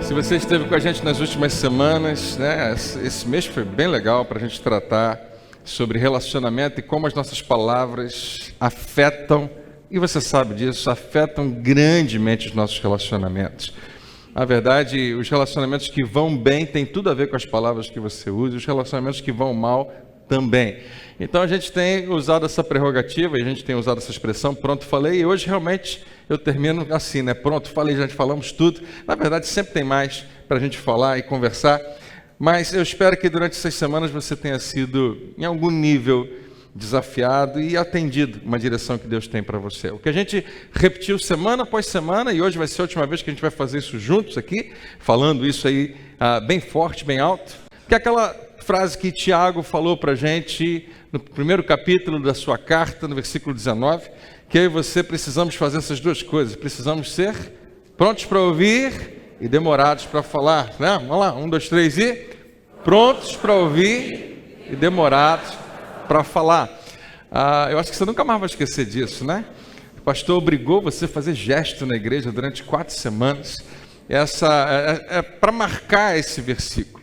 Se você esteve com a gente nas últimas semanas, né, esse mês foi bem legal para a gente tratar sobre relacionamento e como as nossas palavras afetam, e você sabe disso, afetam grandemente os nossos relacionamentos. Na verdade, os relacionamentos que vão bem têm tudo a ver com as palavras que você usa, e os relacionamentos que vão mal também. Então a gente tem usado essa prerrogativa, a gente tem usado essa expressão, pronto, falei, e hoje realmente eu termino assim, né? Pronto, falei, já falamos tudo. Na verdade, sempre tem mais para a gente falar e conversar, mas eu espero que durante essas semanas você tenha sido, em algum nível, desafiado e atendido uma direção que Deus tem para você. O que a gente repetiu semana após semana, e hoje vai ser a última vez que a gente vai fazer isso juntos aqui, falando isso aí bem forte, bem alto, que é aquela frase que Tiago falou para a gente no primeiro capítulo da sua carta, no versículo 19, que eu e você precisamos fazer essas duas coisas, precisamos ser prontos para ouvir e demorados para falar, né? Vamos lá, 1, 2, 3 e prontos para ouvir e demorados para falar. Eu acho que você nunca mais vai esquecer disso, né? O pastor obrigou você a fazer gesto na igreja durante 4 semanas, é para marcar esse versículo.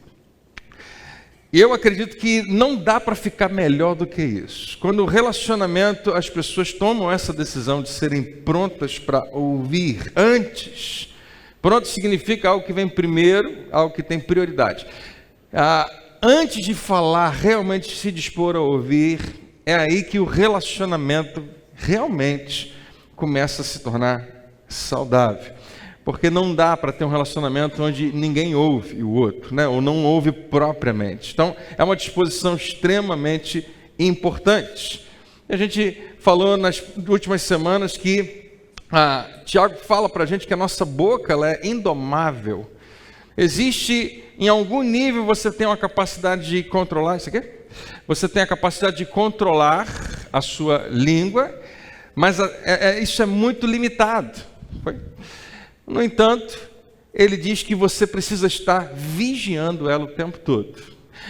E eu acredito que não dá para ficar melhor do que isso. Quando o relacionamento, as pessoas tomam essa decisão de serem prontas para ouvir antes. Pronto significa algo que vem primeiro, algo que tem prioridade. Antes de falar, realmente se dispor a ouvir, é aí que o relacionamento realmente começa a se tornar saudável. Porque não dá para ter um relacionamento onde ninguém ouve o outro, né? Ou não ouve propriamente. Então, é uma disposição extremamente importante. A gente falou nas últimas semanas que Tiago fala para a gente que a nossa boca ela é indomável. Existe, em algum nível, você tem uma capacidade de controlar isso aqui? Você tem a capacidade de controlar a sua língua, mas isso é muito limitado. No entanto, ele diz que você precisa estar vigiando ela o tempo todo.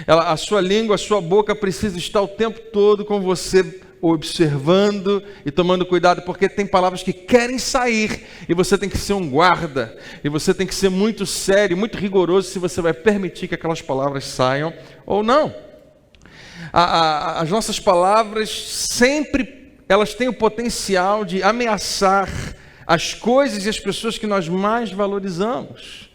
A sua língua, a sua boca precisa estar o tempo todo com você observando e tomando cuidado, porque tem palavras que querem sair e você tem que ser um guarda, e você tem que ser muito sério, muito rigoroso se você vai permitir que aquelas palavras saiam ou não. As nossas palavras sempre, elas têm o potencial de ameaçar as coisas e as pessoas que nós mais valorizamos.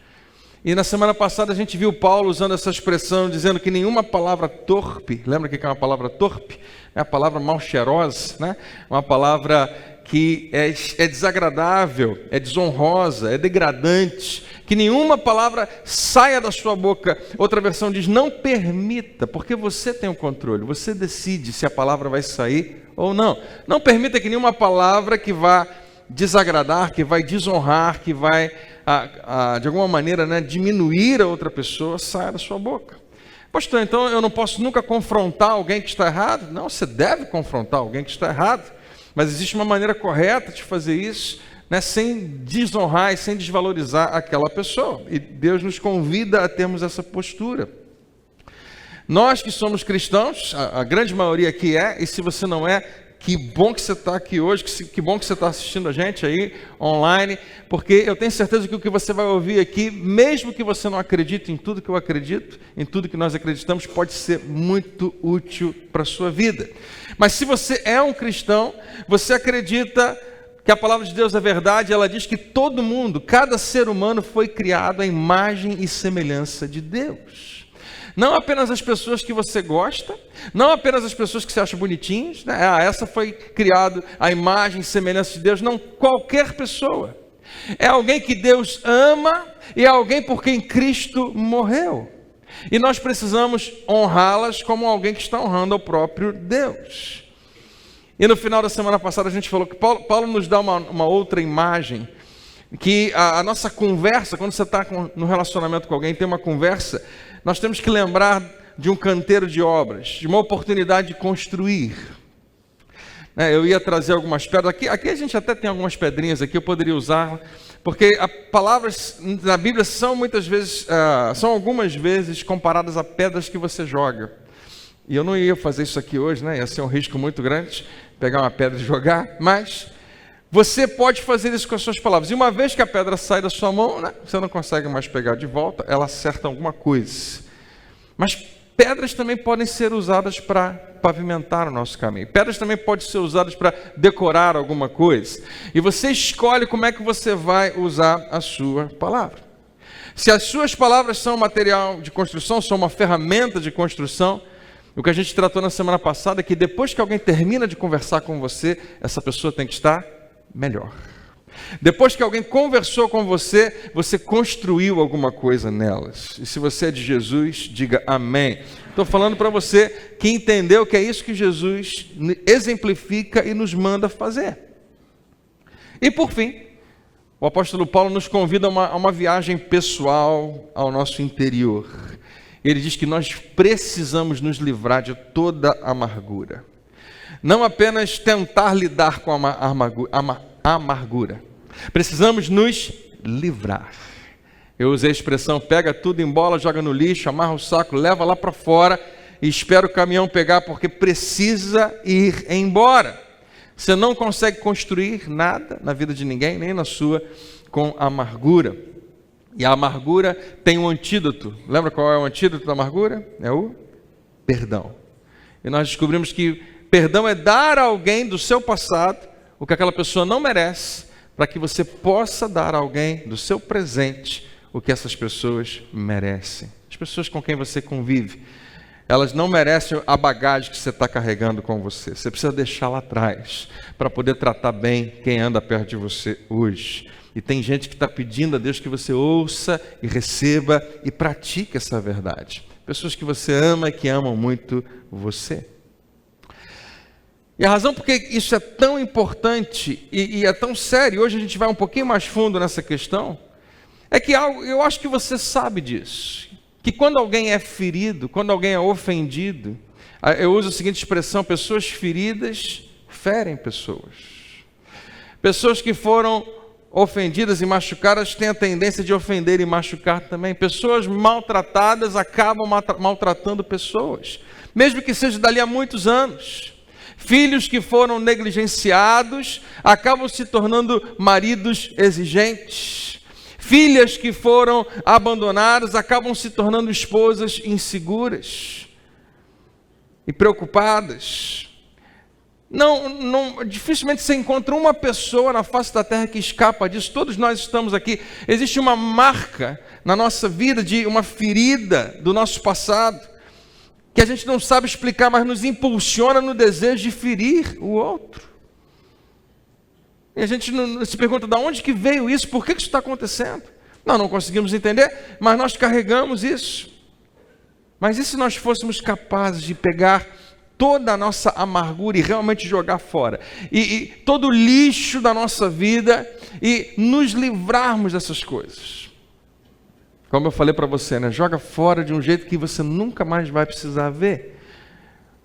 E na semana passada a gente viu Paulo usando essa expressão, dizendo que nenhuma palavra torpe, lembra o que é uma palavra torpe? É a palavra mal cheirosa, né? Uma palavra que é desagradável, é desonrosa, é degradante, que nenhuma palavra saia da sua boca. Outra versão diz, não permita, porque você tem o controle, você decide se a palavra vai sair ou não. Não permita que nenhuma palavra que vá desagradar, que vai desonrar, que vai, de alguma maneira, né, diminuir a outra pessoa, saia da sua boca. Pastor, então eu não posso nunca confrontar alguém que está errado? Não, você deve confrontar alguém que está errado, mas existe uma maneira correta de fazer isso, né, sem desonrar e sem desvalorizar aquela pessoa. E Deus nos convida a termos essa postura. Nós que somos cristãos, a grande maioria aqui é, e se você não é, que bom que você está aqui hoje, que bom que você está assistindo a gente aí online, porque eu tenho certeza que o que você vai ouvir aqui, mesmo que você não acredite em tudo que eu acredito, em tudo que nós acreditamos, pode ser muito útil para a sua vida. Mas se você é um cristão, você acredita que a palavra de Deus é verdade, ela diz que todo mundo, cada ser humano foi criado à imagem e semelhança de Deus. Não apenas as pessoas que você gosta, não apenas as pessoas que você acha bonitinhas, né? Essa foi criada à imagem e semelhança de Deus. Não, qualquer pessoa. É alguém que Deus ama e é alguém por quem Cristo morreu. E nós precisamos honrá-las como alguém que está honrando ao próprio Deus. E no final da semana passada a gente falou que Paulo nos dá uma outra imagem, que a nossa conversa, quando você está no relacionamento com alguém, tem uma conversa, nós temos que lembrar de um canteiro de obras, de uma oportunidade de construir. Eu ia trazer algumas pedras, aqui a gente até tem algumas pedrinhas aqui, eu poderia usar, porque as palavras na Bíblia são muitas vezes, são algumas vezes comparadas a pedras que você joga. E eu não ia fazer isso aqui hoje, né? Ia ser um risco muito grande, pegar uma pedra e jogar, mas Você pode fazer isso com as suas palavras. E uma vez que a pedra sai da sua mão, né, você não consegue mais pegar de volta, ela acerta alguma coisa. Mas pedras também podem ser usadas para pavimentar o nosso caminho. Pedras também podem ser usadas para decorar alguma coisa. E você escolhe como é que você vai usar a sua palavra. Se as suas palavras são material de construção, são uma ferramenta de construção, o que a gente tratou na semana passada é que depois que alguém termina de conversar com você, essa pessoa tem que estar melhor. Depois que alguém conversou com você, você construiu alguma coisa nelas. E se você é de Jesus, diga amém. Estou falando para você que entendeu que é isso que Jesus exemplifica e nos manda fazer. E por fim, o apóstolo Paulo nos convida a uma viagem pessoal ao nosso interior. Ele diz que nós precisamos nos livrar de toda amargura. Não apenas tentar lidar com a amargura. Precisamos nos livrar. Eu usei a expressão, pega tudo em bola, joga no lixo, amarra o saco, leva lá para fora e espera o caminhão pegar, porque precisa ir embora. Você não consegue construir nada na vida de ninguém, nem na sua, com amargura. E a amargura tem um antídoto. Lembra qual é o antídoto da amargura? É o perdão. E nós descobrimos que perdão é dar a alguém do seu passado o que aquela pessoa não merece, para que você possa dar a alguém do seu presente o que essas pessoas merecem. As pessoas com quem você convive, elas não merecem a bagagem que você está carregando com você. Você precisa deixar lá atrás, para poder tratar bem quem anda perto de você hoje. E tem gente que está pedindo a Deus que você ouça e receba e pratique essa verdade. Pessoas que você ama e que amam muito você. E a razão por que isso é tão importante e é tão sério, hoje a gente vai um pouquinho mais fundo nessa questão, é que eu acho que você sabe disso, que quando alguém é ferido, quando alguém é ofendido, eu uso a seguinte expressão, pessoas feridas ferem pessoas. Pessoas que foram ofendidas e machucadas têm a tendência de ofender e machucar também. Pessoas maltratadas acabam maltratando pessoas, mesmo que seja dali a muitos anos. Filhos que foram negligenciados acabam se tornando maridos exigentes. Filhas que foram abandonadas acabam se tornando esposas inseguras e preocupadas. Dificilmente você encontra uma pessoa na face da terra que escapa disso. Todos nós estamos aqui. Existe uma marca na nossa vida de uma ferida do nosso passado, que a gente não sabe explicar, mas nos impulsiona no desejo de ferir o outro. E a gente se pergunta, de onde que veio isso? Por que isso está acontecendo? Não conseguimos entender, mas nós carregamos isso. Mas e se nós fôssemos capazes de pegar toda a nossa amargura e realmente jogar fora? E todo o lixo da nossa vida e nos livrarmos dessas coisas? Como eu falei para você, né? Joga fora de um jeito que você nunca mais vai precisar ver.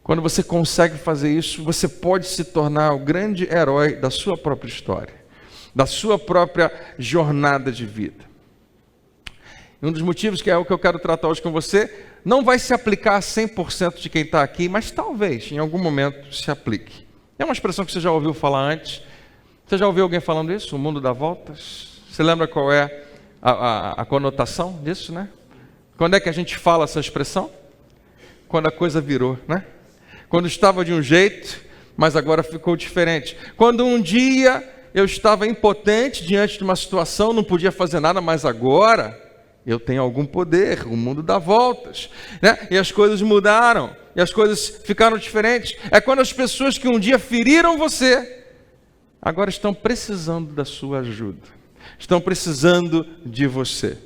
Quando você consegue fazer isso, você pode se tornar o grande herói da sua própria história, da sua própria jornada de vida. Um dos motivos que é o que eu quero tratar hoje com você, não vai se aplicar a 100% de quem está aqui, mas talvez em algum momento se aplique. É uma expressão que você já ouviu falar antes. Você já ouviu alguém falando isso? O mundo dá voltas? Você lembra qual é a conotação disso, né? Quando é que a gente fala essa expressão? Quando a coisa virou, né? Quando estava de um jeito, mas agora ficou diferente. Quando um dia eu estava impotente diante de uma situação, não podia fazer nada, mas agora eu tenho algum poder, o mundo dá voltas, né? E as coisas mudaram, e as coisas ficaram diferentes. É quando as pessoas que um dia feriram você, agora estão precisando da sua ajuda. Estão precisando de você.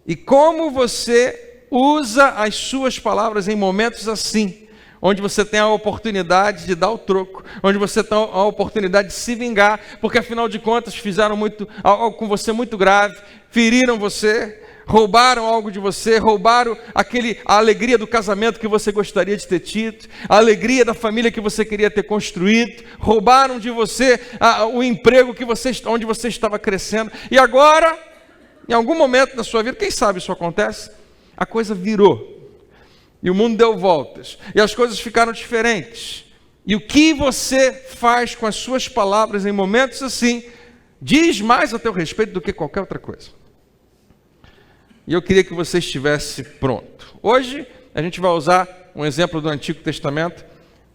E como você usa as suas palavras em momentos assim, onde você tem a oportunidade de dar o troco, onde você tem a oportunidade de se vingar, porque afinal de contas fizeram algo com você muito grave, feriram você, roubaram algo de você, roubaram a alegria do casamento que você gostaria de ter tido, a alegria da família que você queria ter construído, roubaram de você o emprego onde você estava crescendo, e agora, em algum momento da sua vida, quem sabe isso acontece, a coisa virou, e o mundo deu voltas, e as coisas ficaram diferentes, E o que você faz com as suas palavras em momentos assim, diz mais a teu respeito do que qualquer outra coisa. E eu queria que você estivesse pronto. Hoje, a gente vai usar um exemplo do Antigo Testamento,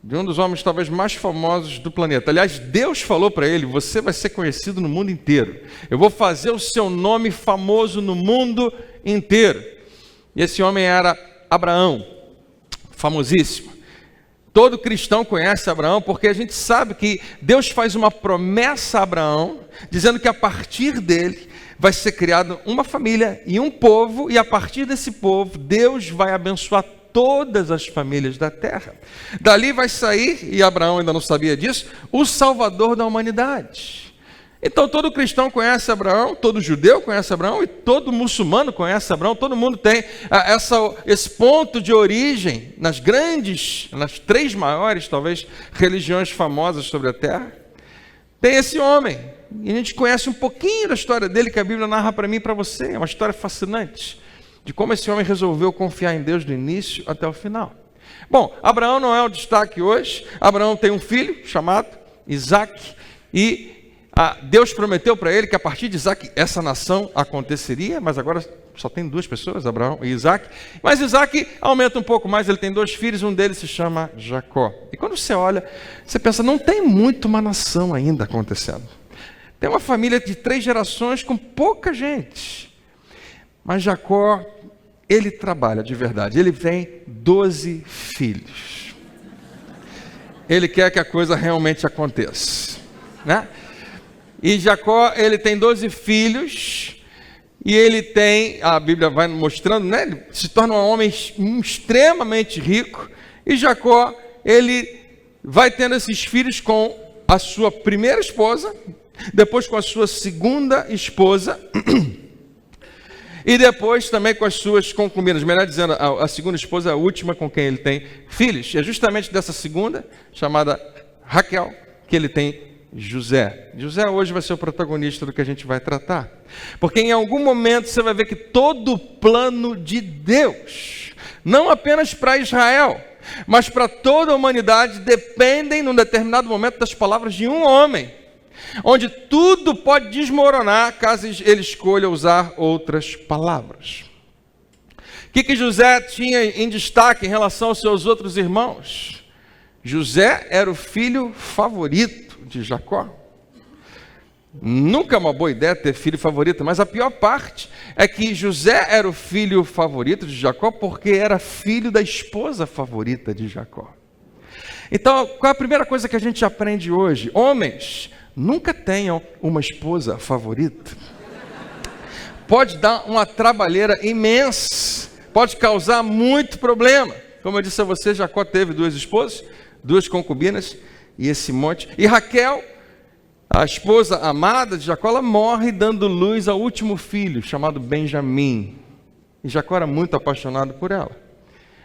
de um dos homens talvez mais famosos do planeta. Aliás, Deus falou para ele: você vai ser conhecido no mundo inteiro. Eu vou fazer o seu nome famoso no mundo inteiro. E esse homem era Abraão, famosíssimo. Todo cristão conhece Abraão, porque a gente sabe que Deus faz uma promessa a Abraão, dizendo que a partir dele vai ser criada uma família e um povo, e a partir desse povo, Deus vai abençoar todas as famílias da terra. Dali vai sair, e Abraão ainda não sabia disso, o Salvador da humanidade. Então todo cristão conhece Abraão, todo judeu conhece Abraão, e todo muçulmano conhece Abraão. Todo mundo tem esse ponto de origem nas três maiores, talvez, religiões famosas sobre a terra. Tem esse homem, e a gente conhece um pouquinho da história dele, que a Bíblia narra para mim e para você. É uma história fascinante, de como esse homem resolveu confiar em Deus do início até o final. Bom, Abraão não é o destaque hoje. Abraão tem um filho chamado Isaac, e Deus prometeu para ele que a partir de Isaac essa nação aconteceria, mas agora só tem duas pessoas, Abraão e Isaac. Mas Isaac aumenta um pouco mais, ele tem 2 filhos, um deles se chama Jacó. E quando você olha, você pensa, não tem muito uma nação ainda acontecendo. Tem uma família de 3 gerações com pouca gente. Mas Jacó, ele trabalha de verdade, ele tem 12 filhos. Ele quer que a coisa realmente aconteça, né? E Jacó, ele tem 12 filhos, e ele tem, a Bíblia vai mostrando, né? Ele se torna um homem extremamente rico, e Jacó, ele vai tendo esses filhos com a sua primeira esposa, depois com a sua segunda esposa, e depois também com as suas concubinas. Melhor dizendo, a segunda esposa é a última com quem ele tem filhos. É justamente dessa segunda, chamada Raquel, que ele tem José. José hoje vai ser o protagonista do que a gente vai tratar. Porque em algum momento você vai ver que todo o plano de Deus, não apenas para Israel, mas para toda a humanidade, dependem num determinado momento das palavras de um homem, onde tudo pode desmoronar caso ele escolha usar outras palavras. O que José tinha em destaque em relação aos seus outros irmãos? José era o filho favorito de Jacó. Nunca é uma boa ideia ter filho favorito, mas a pior parte é que José era o filho favorito de Jacó porque era filho da esposa favorita de Jacó. Então, qual é a primeira coisa que a gente aprende hoje? Homens, nunca tenham uma esposa favorita. Pode dar uma trabalheira imensa, pode causar muito problema. Como eu disse a você, Jacó teve 2 esposas, 2 concubinas, e esse monte. E Raquel, a esposa amada de Jacó, ela morre dando luz ao último filho, chamado Benjamim. E Jacó era muito apaixonado por ela.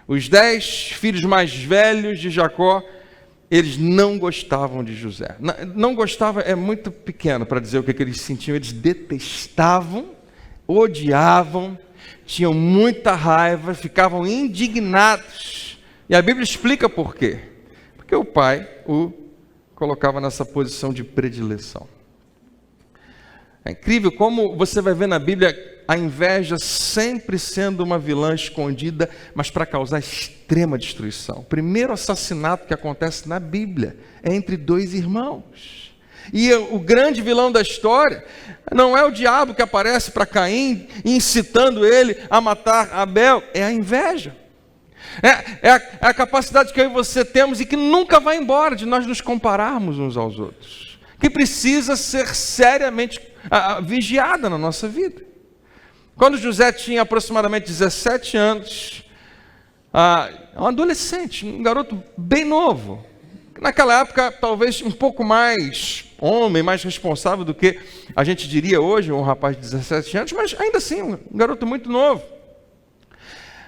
Os 10 filhos mais velhos de Jacó, eles não gostavam de José. Não gostava, é muito pequeno para dizer o que eles sentiam. Eles detestavam, odiavam, tinham muita raiva, ficavam indignados. E a Bíblia explica por quê. Porque o pai o colocava nessa posição de predileção. É incrível como você vai ver na Bíblia a inveja sempre sendo uma vilã escondida, mas para causar extrema destruição. O primeiro assassinato que acontece na Bíblia é entre 2 irmãos. E o grande vilão da história não é o diabo que aparece para Caim, incitando ele a matar Abel, é a inveja. É a capacidade que eu e você temos e que nunca vai embora, de nós nos compararmos uns aos outros, que precisa ser seriamente vigiada na nossa vida. Quando José tinha aproximadamente 17 anos, um adolescente, um garoto bem novo, naquela época talvez um pouco mais homem, mais responsável do que a gente diria hoje, um rapaz de 17 anos, mas ainda assim um garoto muito novo.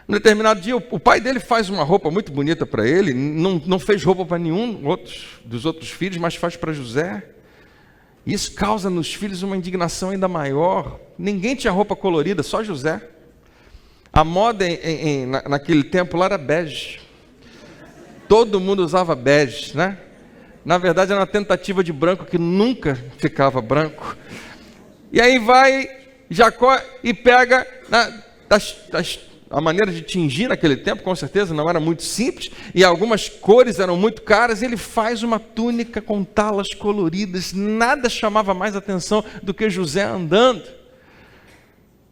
Num determinado dia, o pai dele faz uma roupa muito bonita para ele, não fez roupa para nenhum dos outros filhos, mas faz para José. Isso causa nos filhos uma indignação ainda maior. Ninguém tinha roupa colorida, só José. A moda naquele tempo lá era bege. todo mundo usava bege, né? Na verdade era uma tentativa de branco que nunca ficava branco. E aí vai Jacó e pega a maneira de tingir naquele tempo, com certeza não era muito simples, e algumas cores eram muito caras, e ele faz uma túnica com talas coloridas. Nada chamava mais atenção do que José andando.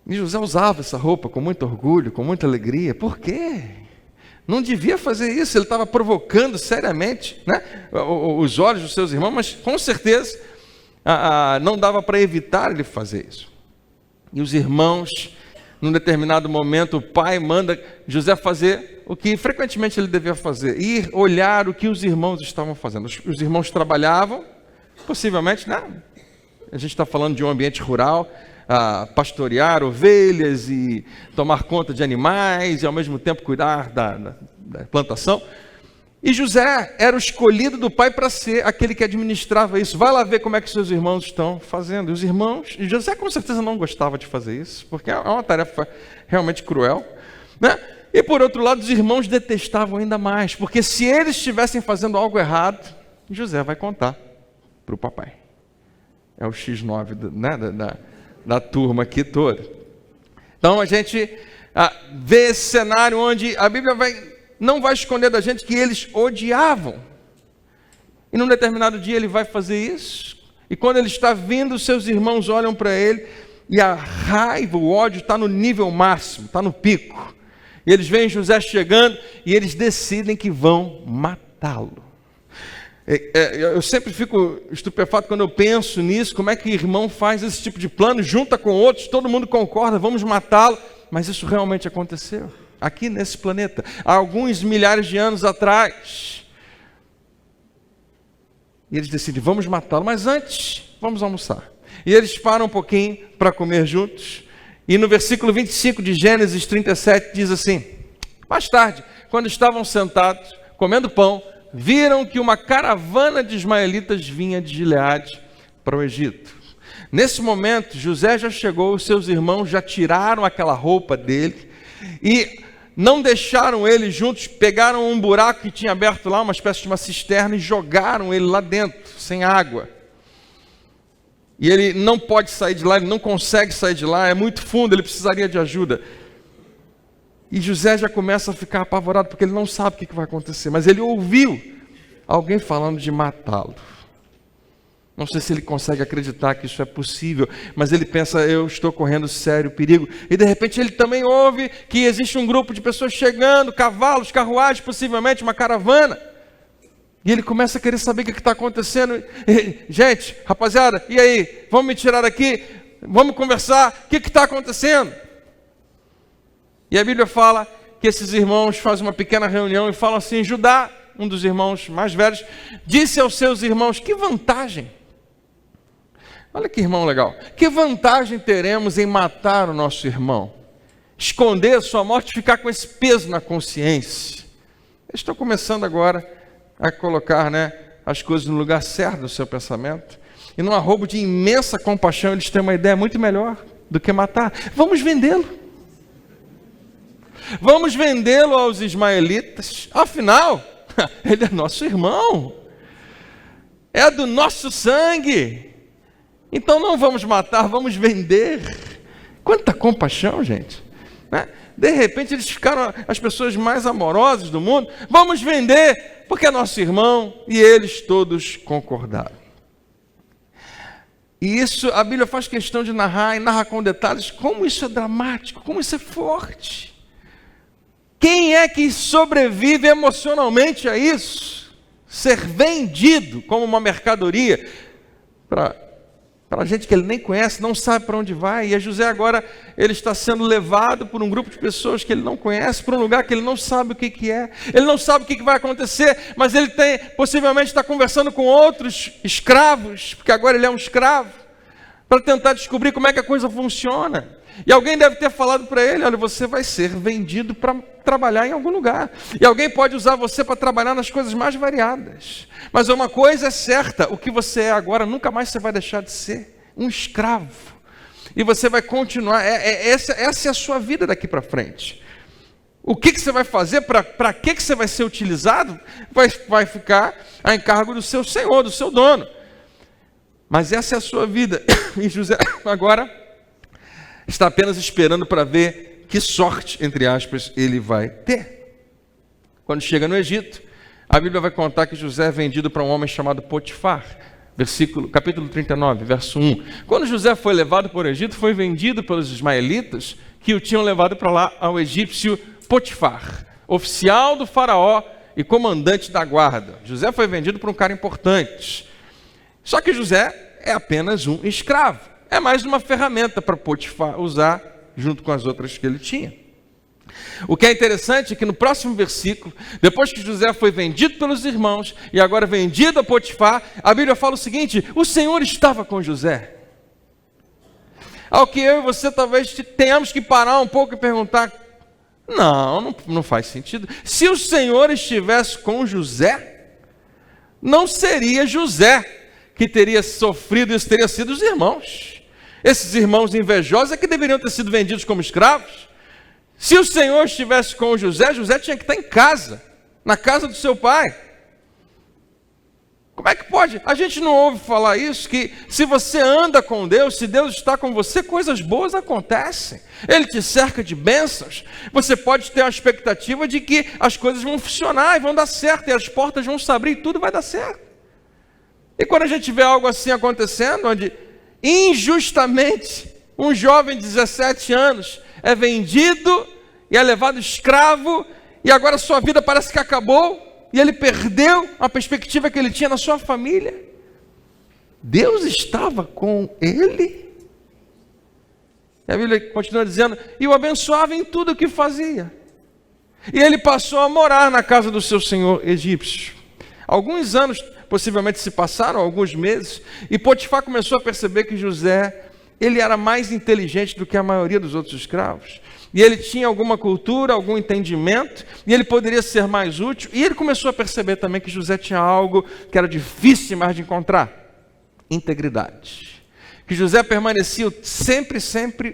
E José usava essa roupa com muito orgulho, com muita alegria. Por quê? Não devia fazer isso, ele estava provocando seriamente, né, os olhos dos seus irmãos, mas com certeza não dava para evitar ele fazer isso. E os irmãos, num determinado momento, o pai manda José fazer o que frequentemente ele devia fazer: ir olhar o que os irmãos estavam fazendo. Os irmãos trabalhavam, possivelmente, né? A gente está falando de um ambiente rural, pastorear ovelhas e tomar conta de animais e ao mesmo tempo cuidar da plantação. E José era o escolhido do pai para ser aquele que administrava isso. Vai lá ver como é que seus irmãos estão fazendo. E os irmãos, e José com certeza não gostava de fazer isso, porque é uma tarefa realmente cruel, né? E por outro lado, os irmãos detestavam ainda mais, porque se eles estivessem fazendo algo errado, José vai contar para o papai. É o X9 da turma aqui toda. Então a gente vê esse cenário onde a Bíblia não vai esconder da gente que eles odiavam. E num determinado dia ele vai fazer isso, e quando ele está vindo, seus irmãos olham para ele, e a raiva, o ódio está no nível máximo, está no pico. E eles veem José chegando, e eles decidem que vão matá-lo. Eu sempre fico estupefato quando eu penso nisso, como é que o irmão faz esse tipo de plano, junta com outros, todo mundo concorda, vamos matá-lo, mas isso realmente aconteceu, aqui nesse planeta, há alguns milhares de anos atrás. E eles decidem, vamos matá-lo, mas antes, vamos almoçar. E eles param um pouquinho para comer juntos, e no versículo 25 de Gênesis 37 diz assim: mais tarde, quando estavam sentados, comendo pão, viram que uma caravana de ismaelitas vinha de Gileade para o Egito. Nesse momento, José já chegou, os seus irmãos já tiraram aquela roupa dele e não deixaram ele juntos, pegaram um buraco que tinha aberto lá, uma espécie de uma cisterna, e jogaram ele lá dentro, sem água. E ele não pode sair de lá, ele não consegue sair de lá, é muito fundo, ele precisaria de ajuda. E José já começa a ficar apavorado, porque ele não sabe o que vai acontecer, mas ele ouviu alguém falando de matá-lo. Não sei se ele consegue acreditar que isso é possível, mas ele pensa, eu estou correndo sério perigo. E de repente ele também ouve que existe um grupo de pessoas chegando, cavalos, carruagens, possivelmente uma caravana. E ele começa a querer saber o que está acontecendo. Gente, rapaziada, e aí? Vamos me tirar daqui? Vamos conversar? O que está acontecendo? E a Bíblia fala que esses irmãos fazem uma pequena reunião e falam assim: Judá, um dos irmãos mais velhos, disse aos seus irmãos: que vantagem, olha que irmão legal, que vantagem teremos em matar o nosso irmão, esconder a sua morte e ficar com esse peso na consciência? Eles estão começando agora a colocar, as coisas no lugar certo do seu pensamento, e num arrobo de imensa compaixão, eles têm uma ideia muito melhor do que matar: vamos vendê-lo. Vamos vendê-lo aos ismaelitas, afinal, ele é nosso irmão, é do nosso sangue, então não vamos matar, vamos vender. Quanta compaixão, gente, né? De repente eles ficaram as pessoas mais amorosas do mundo. Vamos vender, porque é nosso irmão, e eles todos concordaram. E isso a Bíblia faz questão de narrar, e narra com detalhes como isso é dramático, como isso é forte. Quem é que sobrevive emocionalmente a isso? Ser vendido como uma mercadoria para gente que ele nem conhece, não sabe para onde vai. E a José agora, ele está sendo levado por um grupo de pessoas que ele não conhece, para um lugar que ele não sabe o que é. Ele não sabe o que vai acontecer, mas ele possivelmente está conversando com outros escravos, porque agora ele é um escravo, para tentar descobrir como é que a coisa funciona. E alguém deve ter falado para ele: olha, você vai ser vendido para trabalhar em algum lugar. E alguém pode usar você para trabalhar nas coisas mais variadas. Mas uma coisa é certa: o que você é agora, nunca mais você vai deixar de ser um escravo. E você vai continuar, essa é a sua vida daqui para frente. O que você vai fazer, para que você vai ser utilizado, vai ficar a encargo do seu senhor, do seu dono. Mas essa é a sua vida. E José agora está apenas esperando para ver que sorte, entre aspas, ele vai ter. Quando chega no Egito, a Bíblia vai contar que José é vendido para um homem chamado Potifar. Capítulo 39, verso 1. Quando José foi levado para o Egito, foi vendido pelos ismaelitas que o tinham levado para lá ao egípcio Potifar, oficial do faraó e comandante da guarda. José foi vendido por um cara importante. Só que José é apenas um escravo. É mais uma ferramenta para Potifar usar junto com as outras que ele tinha. O que é interessante é que no próximo versículo, depois que José foi vendido pelos irmãos e agora vendido a Potifar, a Bíblia fala o seguinte: o Senhor estava com José. Ao que eu e você talvez tenhamos que parar um pouco e perguntar: não faz sentido. Se o Senhor estivesse com José, não seria José que teria sofrido isso, teria sido os irmãos. Esses irmãos invejosos é que deveriam ter sido vendidos como escravos. Se o Senhor estivesse com José, José tinha que estar em casa, na casa do seu pai. Como é que pode? A gente não ouve falar isso, que se você anda com Deus, se Deus está com você, coisas boas acontecem. Ele te cerca de bênçãos. Você pode ter a expectativa de que as coisas vão funcionar e vão dar certo, e as portas vão se abrir e tudo vai dar certo. E quando a gente vê algo assim acontecendo, onde injustamente um jovem de 17 anos é vendido e é levado escravo, e agora sua vida parece que acabou, e ele perdeu a perspectiva que ele tinha na sua família. Deus estava com ele. E a Bíblia continua dizendo: e o abençoava em tudo o que fazia. E ele passou a morar na casa do seu senhor egípcio. Alguns anos possivelmente se passaram, alguns meses, e Potifar começou a perceber que José, ele era mais inteligente do que a maioria dos outros escravos. E ele tinha alguma cultura, algum entendimento, e ele poderia ser mais útil. E ele começou a perceber também que José tinha algo que era difícil mais de encontrar: integridade. Que José permanecia sempre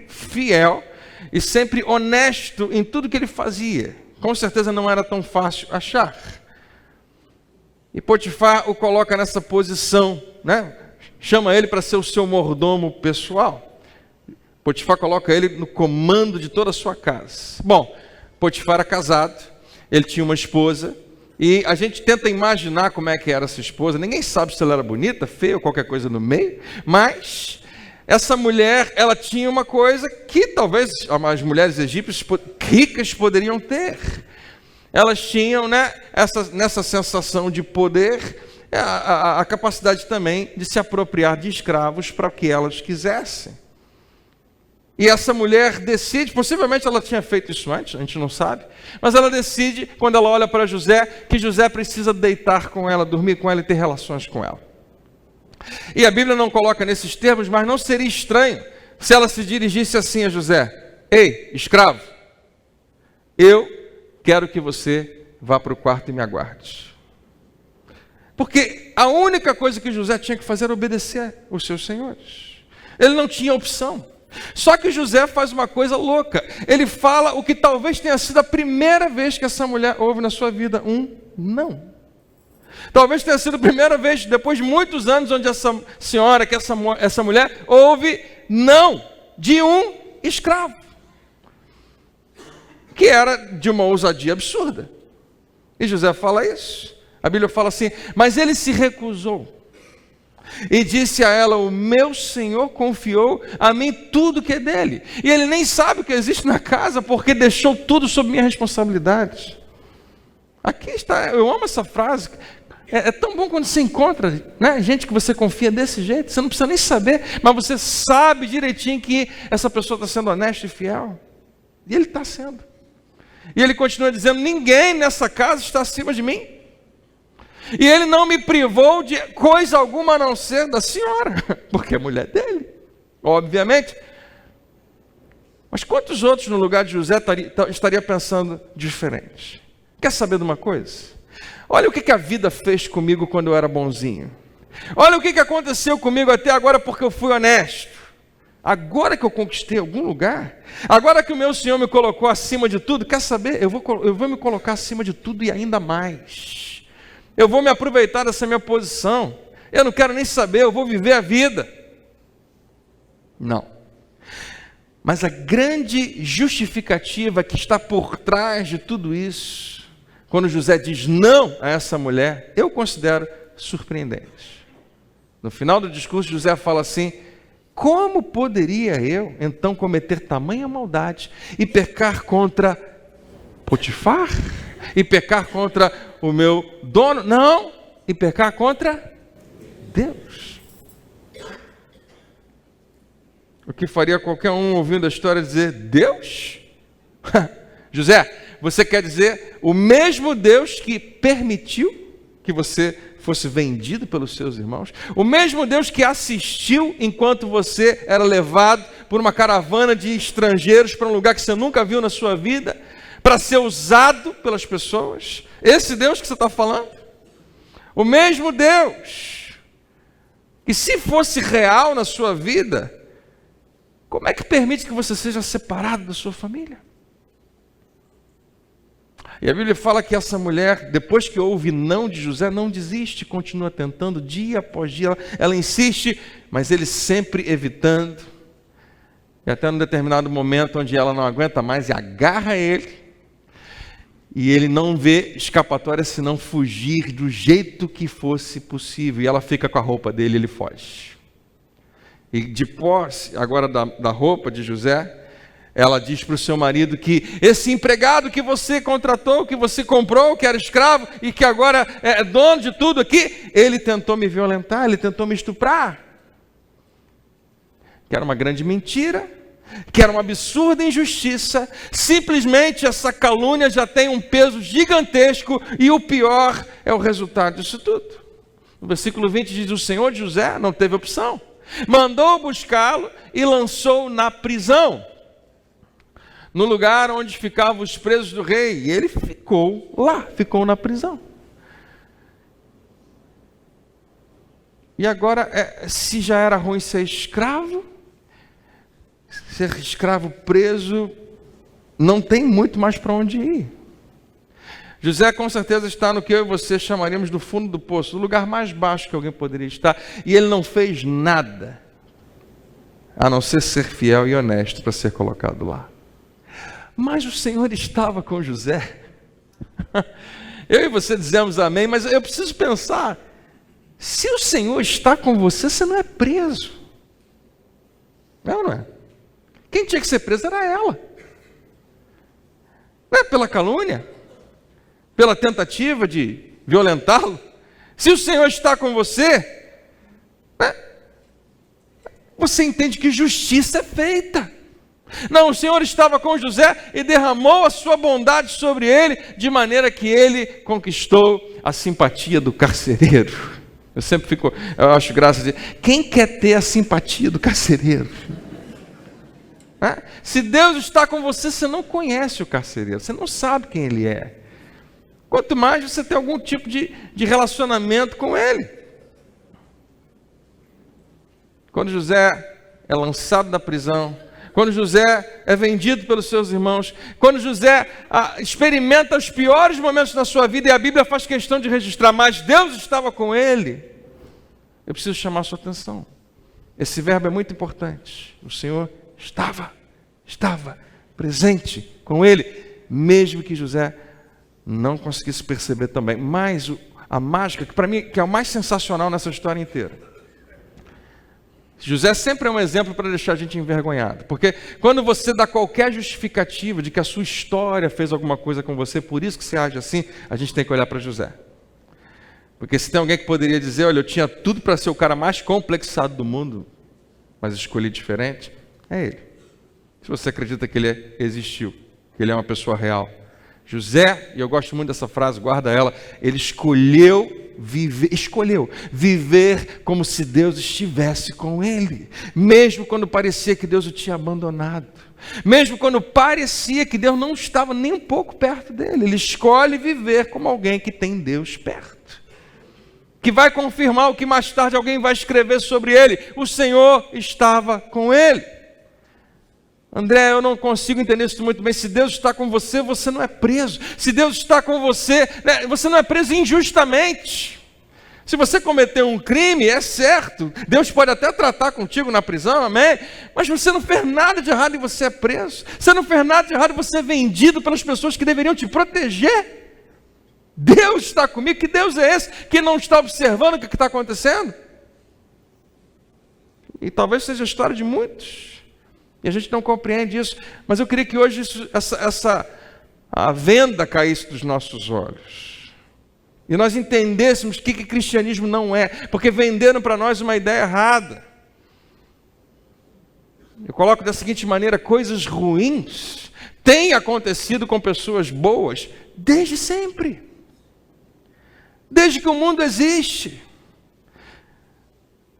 fiel e sempre honesto em tudo que ele fazia. Com certeza não era tão fácil achar. E Potifar o coloca nessa posição, né? Chama ele para ser o seu mordomo pessoal. Potifar coloca ele no comando de toda a sua casa. Bom, Potifar era casado, ele tinha uma esposa, e a gente tenta imaginar como é que era essa esposa. Ninguém sabe se ela era bonita, feia ou qualquer coisa no meio, mas essa mulher, ela tinha uma coisa que talvez as mulheres egípcias ricas poderiam ter. Elas tinham, né, nessa sensação de poder, a capacidade também de se apropriar de escravos para o que elas quisessem. E essa mulher decide, possivelmente ela tinha feito isso antes, a gente não sabe, mas ela decide, quando ela olha para José, que José precisa deitar com ela, dormir com ela e ter relações com ela. E a Bíblia não coloca nesses termos, mas não seria estranho se ela se dirigisse assim a José: ei, escravo, eu quero que você vá para o quarto e me aguarde. Porque a única coisa que José tinha que fazer era obedecer os seus senhores. Ele não tinha opção. Só que José faz uma coisa louca. Ele fala o que talvez tenha sido a primeira vez que essa mulher ouve na sua vida: um não. Talvez tenha sido a primeira vez, depois de muitos anos, onde essa senhora, que essa mulher, ouve não de um escravo, que era de uma ousadia absurda. E José fala isso. A Bíblia fala assim: mas ele se recusou e disse a ela: o meu senhor confiou a mim tudo que é dele, e ele nem sabe o que existe na casa, porque deixou tudo sob minha responsabilidade. Aqui está, eu amo essa frase. É tão bom quando você encontra, né, gente que você confia desse jeito. Você não precisa nem saber, mas você sabe direitinho que essa pessoa está sendo honesta e fiel. E ele está sendo. E ele continua dizendo: ninguém nessa casa está acima de mim. E ele não me privou de coisa alguma a não ser da senhora, porque é mulher dele, obviamente. Mas quantos outros no lugar de José estaria pensando diferente? Quer saber de uma coisa? Olha o que a vida fez comigo quando eu era bonzinho. Olha o que aconteceu comigo até agora porque eu fui honesto. agora que eu conquistei algum lugar, agora que o meu Senhor me colocou acima de tudo, quer saber? Eu vou me colocar acima de tudo e ainda mais. Eu vou me aproveitar dessa minha posição. Eu não quero nem saber, eu vou viver a vida. Não. Mas a grande justificativa que está por trás de tudo isso, quando José diz não a essa mulher, eu considero surpreendente. No final do discurso, José fala assim: como poderia eu então cometer tamanha maldade e pecar contra Potifar? E pecar contra o meu dono? Não, e pecar contra Deus. O que faria qualquer um ouvindo a história dizer: Deus? José, você quer dizer o mesmo Deus que permitiu que você fosse vendido pelos seus irmãos? O mesmo Deus que assistiu enquanto você era levado por uma caravana de estrangeiros para um lugar que você nunca viu na sua vida, para ser usado pelas pessoas? Esse Deus que você está falando? O mesmo Deus que, se fosse real na sua vida, como é que permite que você seja separado da sua família? E a Bíblia fala que essa mulher, depois que ouve não de José, não desiste, continua tentando dia após dia, ela insiste, mas ele sempre evitando. E até num determinado momento onde ela não aguenta mais e agarra ele, e ele não vê escapatória senão fugir do jeito que fosse possível. E ela fica com a roupa dele e ele foge. E de posse agora da roupa de José, ela diz para o seu marido que esse empregado que você contratou, que você comprou, que era escravo e que agora é dono de tudo aqui, ele tentou me violentar, ele tentou me estuprar. Que era uma grande mentira, que era uma absurda injustiça. Simplesmente essa calúnia já tem um peso gigantesco e o pior é o resultado disso tudo. No versículo 20 diz: o Senhor de José não teve opção, mandou buscá-lo e lançou na prisão, no lugar onde ficavam os presos do rei. E ele ficou lá, ficou na prisão. E agora, se já era ruim ser escravo preso, não tem muito mais para onde ir. José com certeza está no que eu e você chamaríamos do fundo do poço, o lugar mais baixo que alguém poderia estar, e ele não fez nada, a não ser fiel e honesto para ser colocado lá. Mas o Senhor estava com José. Eu e você dizemos amém, mas eu preciso pensar, se o Senhor está com você, você não é preso. Não é? Quem tinha que ser preso era ela. Não é pela calúnia, pela tentativa de violentá-lo. Se o Senhor está com você, você entende que justiça é feita. Não, o Senhor estava com José e derramou a sua bondade sobre ele, de maneira que ele conquistou a simpatia do carcereiro. Eu acho graça de dizer, quem quer ter a simpatia do carcereiro? Se Deus está com você, você não conhece o carcereiro, você não sabe quem ele é. Quanto mais você tem algum tipo de relacionamento com ele. Quando José é lançado da prisão, quando José é vendido pelos seus irmãos, quando José experimenta os piores momentos da sua vida, e a Bíblia faz questão de registrar, mas Deus estava com ele, eu preciso chamar a sua atenção. Esse verbo é muito importante. O Senhor estava presente com ele, mesmo que José não conseguisse perceber também. Mas a mágica, que para mim que é o mais sensacional nessa história inteira, José sempre é um exemplo para deixar a gente envergonhado, porque quando você dá qualquer justificativa de que a sua história fez alguma coisa com você, por isso que você age assim, a gente tem que olhar para José. Porque se tem alguém que poderia dizer, olha, eu tinha tudo para ser o cara mais complexado do mundo, mas escolhi diferente, é ele. Se você acredita que ele existiu, que ele é uma pessoa real. José, e eu gosto muito dessa frase, guarda ela, ele escolheu viver como se Deus estivesse com ele, mesmo quando parecia que Deus o tinha abandonado, mesmo quando parecia que Deus não estava nem um pouco perto dele. Ele escolhe viver como alguém que tem Deus perto, que vai confirmar o que mais tarde alguém vai escrever sobre ele: o Senhor estava com ele. André, eu não consigo entender isso muito bem. Se Deus está com você, você não é preso. Se Deus está com você, né, você não é preso injustamente. Se você cometeu um crime, é certo, Deus pode até tratar contigo na prisão, amém? Mas você não fez nada de errado e você é preso. Você não fez nada de errado e você é vendido pelas pessoas que deveriam te proteger. Deus está comigo. Que Deus é esse que não está observando o que está acontecendo? E talvez seja a história de muitos. E a gente não compreende isso. Mas eu queria que hoje a venda caísse dos nossos olhos. E nós entendêssemos o que cristianismo não é. Porque venderam para nós uma ideia errada. Eu coloco da seguinte maneira: coisas ruins têm acontecido com pessoas boas desde sempre. Desde que o mundo existe.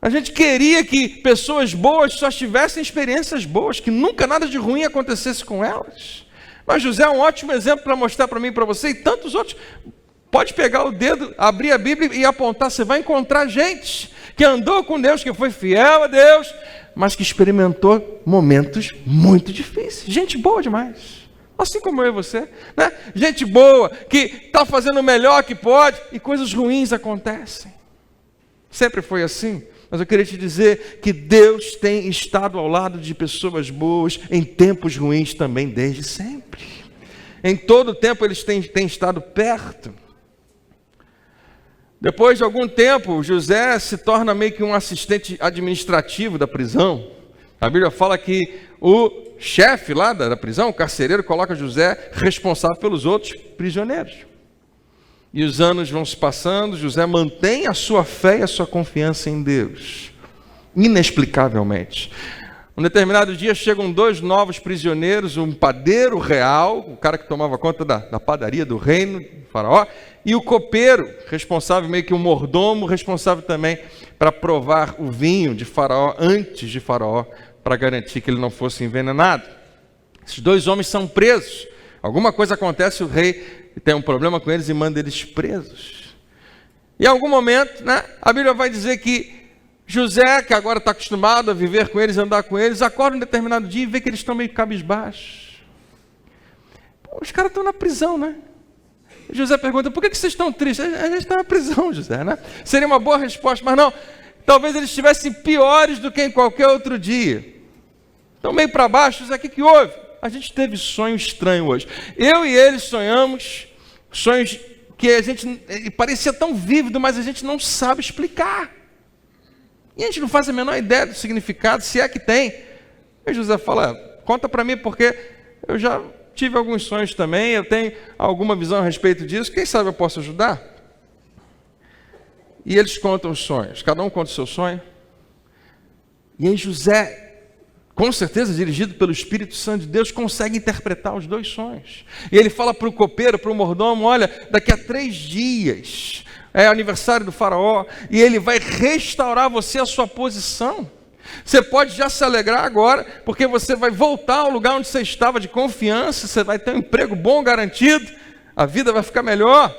A gente queria que pessoas boas só tivessem experiências boas, que nunca nada de ruim acontecesse com elas. Mas José é um ótimo exemplo para mostrar para mim e para você, e tantos outros. Pode pegar o dedo, abrir a Bíblia e apontar, você vai encontrar gente que andou com Deus, que foi fiel a Deus, mas que experimentou momentos muito difíceis. Gente boa demais. Assim como eu e você, né? Gente boa, que está fazendo o melhor que pode, e coisas ruins acontecem. Sempre foi assim. Mas eu queria te dizer que Deus tem estado ao lado de pessoas boas em tempos ruins também, desde sempre. Em todo tempo eles têm estado perto. Depois de algum tempo, José se torna meio que um assistente administrativo da prisão. A Bíblia fala que o chefe lá da prisão, o carcereiro, coloca José responsável pelos outros prisioneiros. E os anos vão se passando, José mantém a sua fé e a sua confiança em Deus, inexplicavelmente. Um determinado dia chegam 2 novos prisioneiros, um padeiro real, o cara que tomava conta da padaria do reino, Faraó, e o copeiro, responsável, meio que um mordomo, responsável também para provar o vinho de Faraó antes de Faraó, para garantir que ele não fosse envenenado. Esses 2 homens são presos. Alguma coisa acontece, o rei tem um problema com eles e manda eles presos. E em algum momento, né, a Bíblia vai dizer que José, que agora está acostumado a viver com eles, andar com eles, acorda um determinado dia e vê que eles estão meio cabisbaixos. Os caras estão na prisão, né? José pergunta: por que vocês estão tristes? A gente está na prisão, José, né? Seria uma boa resposta, mas não. Talvez eles estivessem piores do que em qualquer outro dia. Estão meio para baixo. José, o que houve? A gente teve sonho estranho hoje. Eu e eles sonhamos sonhos que a gente parecia tão vívido, mas a gente não sabe explicar. E a gente não faz a menor ideia do significado, se é que tem. E José fala: conta para mim, porque eu já tive alguns sonhos também, eu tenho alguma visão a respeito disso, quem sabe eu posso ajudar? E eles contam os sonhos, cada um conta o seu sonho. E aí José, com certeza dirigido pelo Espírito Santo de Deus, consegue interpretar os 2 sonhos. E ele fala para o copeiro, para o mordomo: olha, daqui a 3 dias é aniversário do Faraó, e ele vai restaurar você a sua posição. Você pode já se alegrar agora, porque você vai voltar ao lugar onde você estava de confiança, você vai ter um emprego bom garantido, a vida vai ficar melhor.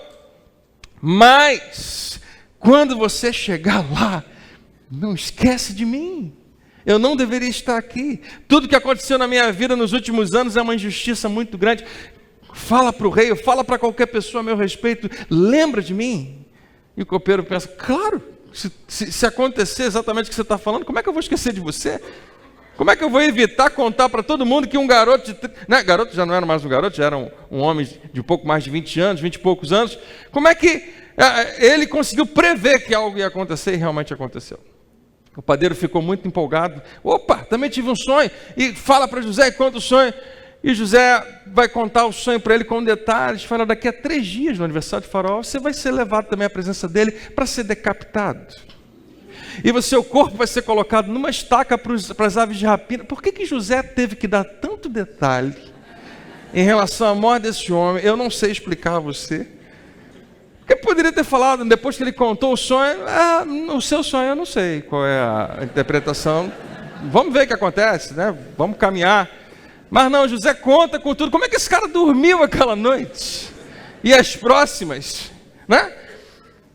Mas, quando você chegar lá, não esquece de mim. Eu não deveria estar aqui. Tudo que aconteceu na minha vida nos últimos anos é uma injustiça muito grande. Fala para o rei, fala para qualquer pessoa a meu respeito, lembra de mim. E o copeiro pensa: claro, se acontecer exatamente o que você está falando, como é que eu vou esquecer de você? Como é que eu vou evitar contar para todo mundo que um garoto, garoto já não era mais um garoto, já era um homem de pouco mais de 20 anos, 20 e poucos anos, como é que ele conseguiu prever que algo ia acontecer e realmente aconteceu? O padeiro ficou muito empolgado. Opa, também tive um sonho. E fala para José e conta o sonho. E José vai contar o sonho para ele com detalhes. Fala: daqui a 3 dias, no aniversário de Faraó, você vai ser levado também à presença dele para ser decapitado. E o seu corpo vai ser colocado numa estaca para as aves de rapina. Por que José teve que dar tanto detalhe em relação à morte desse homem? Eu não sei explicar a você. Porque poderia ter falado, depois que ele contou o sonho: o seu sonho eu não sei qual é a interpretação. Vamos ver o que acontece, né? Vamos caminhar. Mas não, José conta com tudo. Como é que esse cara dormiu aquela noite? E as próximas, né?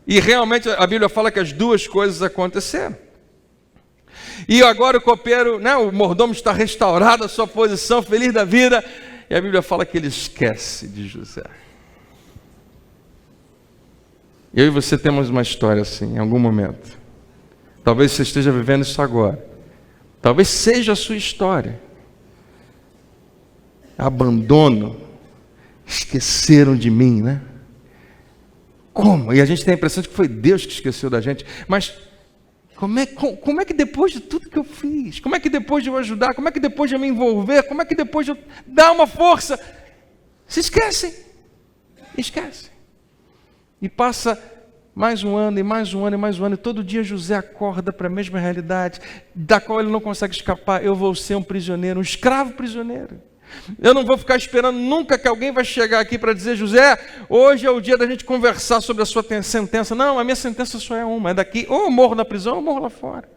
E realmente a Bíblia fala que as 2 coisas aconteceram. E agora o copeiro, né, o mordomo está restaurado à sua posição, feliz da vida. E a Bíblia fala que ele esquece de José. Eu e você temos uma história assim, em algum momento. Talvez você esteja vivendo isso agora. Talvez seja a sua história. Abandono. Esqueceram de mim, né? Como? E a gente tem a impressão de que foi Deus que esqueceu da gente. Mas como é que depois de tudo que eu fiz? Como é que depois de eu ajudar? Como é que depois de eu me envolver? Como é que depois de eu dar uma força? Se esquecem. Esquecem. E passa mais um ano, e mais um ano, e mais um ano. E todo dia José acorda para a mesma realidade, da qual ele não consegue escapar. Eu vou ser um prisioneiro, um escravo prisioneiro. Eu não vou ficar esperando nunca que alguém vai chegar aqui para dizer: José, hoje é o dia da gente conversar sobre a sua sentença. Não, a minha sentença só é uma, é daqui, ou eu morro na prisão ou eu morro lá fora.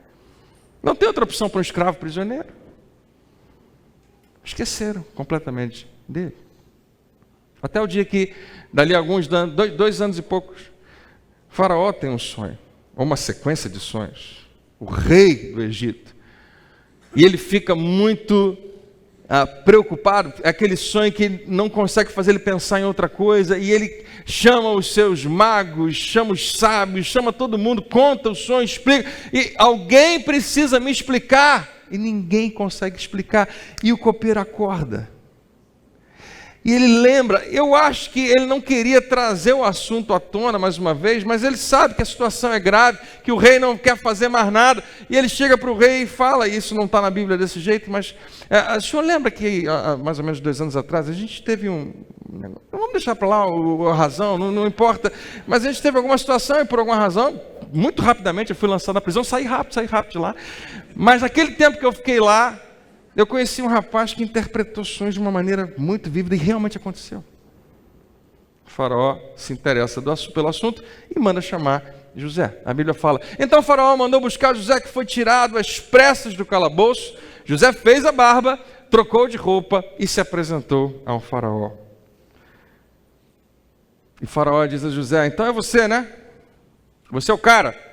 Não tem outra opção para um escravo prisioneiro. Esqueceram completamente dele. Até o dia que, dali a alguns anos, 2 anos e poucos, Faraó tem um sonho, ou uma sequência de sonhos. O rei do Egito. E ele fica muito preocupado, é aquele sonho que não consegue fazer ele pensar em outra coisa, e ele chama os seus magos, chama os sábios, chama todo mundo, conta o sonho, explica, e alguém precisa me explicar, e ninguém consegue explicar, e o copeiro acorda, e ele lembra. Eu acho que ele não queria trazer o assunto à tona mais uma vez, mas ele sabe que a situação é grave, que o rei não quer fazer mais nada, e ele chega para o rei e fala, e isso não está na Bíblia desse jeito, mas o senhor lembra que há mais ou menos 2 anos atrás, a gente teve vamos deixar para lá a razão, não importa, mas a gente teve alguma situação e por alguma razão, muito rapidamente eu fui lançado na prisão, saí rápido de lá, mas naquele tempo que eu fiquei lá, eu conheci um rapaz que interpretou sonhos de uma maneira muito vívida e realmente aconteceu. O faraó se interessa pelo assunto e manda chamar José. A Bíblia fala, então o faraó mandou buscar José, que foi tirado às pressas do calabouço. José fez a barba, trocou de roupa e se apresentou ao faraó. E o faraó diz a José, então é você, né? Você é o cara.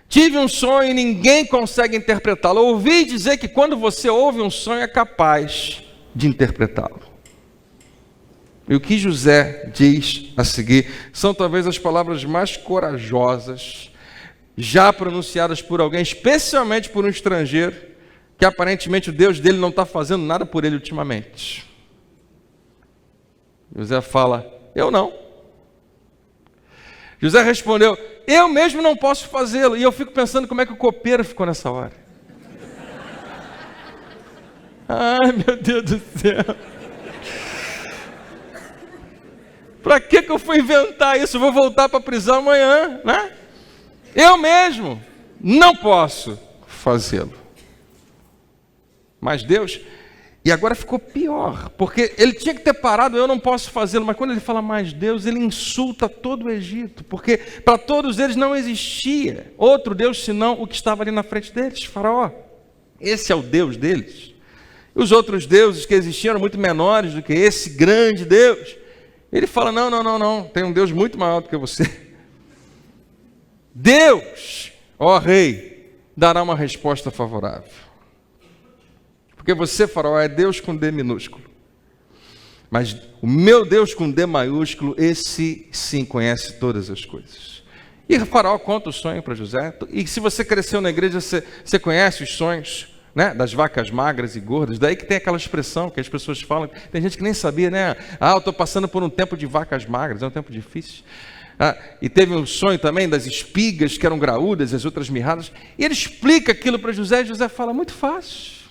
Tive um sonho e ninguém consegue interpretá-lo. Ouvi dizer que quando você ouve um sonho é capaz de interpretá-lo. E o que José diz a seguir são talvez as palavras mais corajosas já pronunciadas por alguém, especialmente por um estrangeiro, que aparentemente o Deus dele não está fazendo nada por ele ultimamente. José fala, eu não. José respondeu, eu mesmo não posso fazê-lo. E eu fico pensando como é que o copeiro ficou nessa hora. Ai, meu Deus do céu. Para que eu fui inventar isso? Eu vou voltar para a prisão amanhã, né? Eu mesmo não posso fazê-lo. Mas Deus... E agora ficou pior, porque ele tinha que ter parado, eu não posso fazê-lo, mas quando ele fala mais Deus, ele insulta todo o Egito, porque para todos eles não existia outro Deus senão o que estava ali na frente deles, Faraó. Esse é o Deus deles. E os outros deuses que existiam eram muito menores do que esse grande Deus. Ele fala, não, tem um Deus muito maior do que você. Deus, ó rei, dará uma resposta favorável. Porque você, Faraó, é Deus com D minúsculo. Mas o meu Deus com D maiúsculo, esse sim conhece todas as coisas. E o Faraó conta o sonho para José. E se você cresceu na igreja, você conhece os sonhos, né, das vacas magras e gordas. Daí que tem aquela expressão que as pessoas falam. Tem gente que nem sabia, né? Eu estou passando por um tempo de vacas magras, é um tempo difícil. E teve um sonho também das espigas que eram graúdas e as outras mirradas. E ele explica aquilo para José e José fala, muito fácil.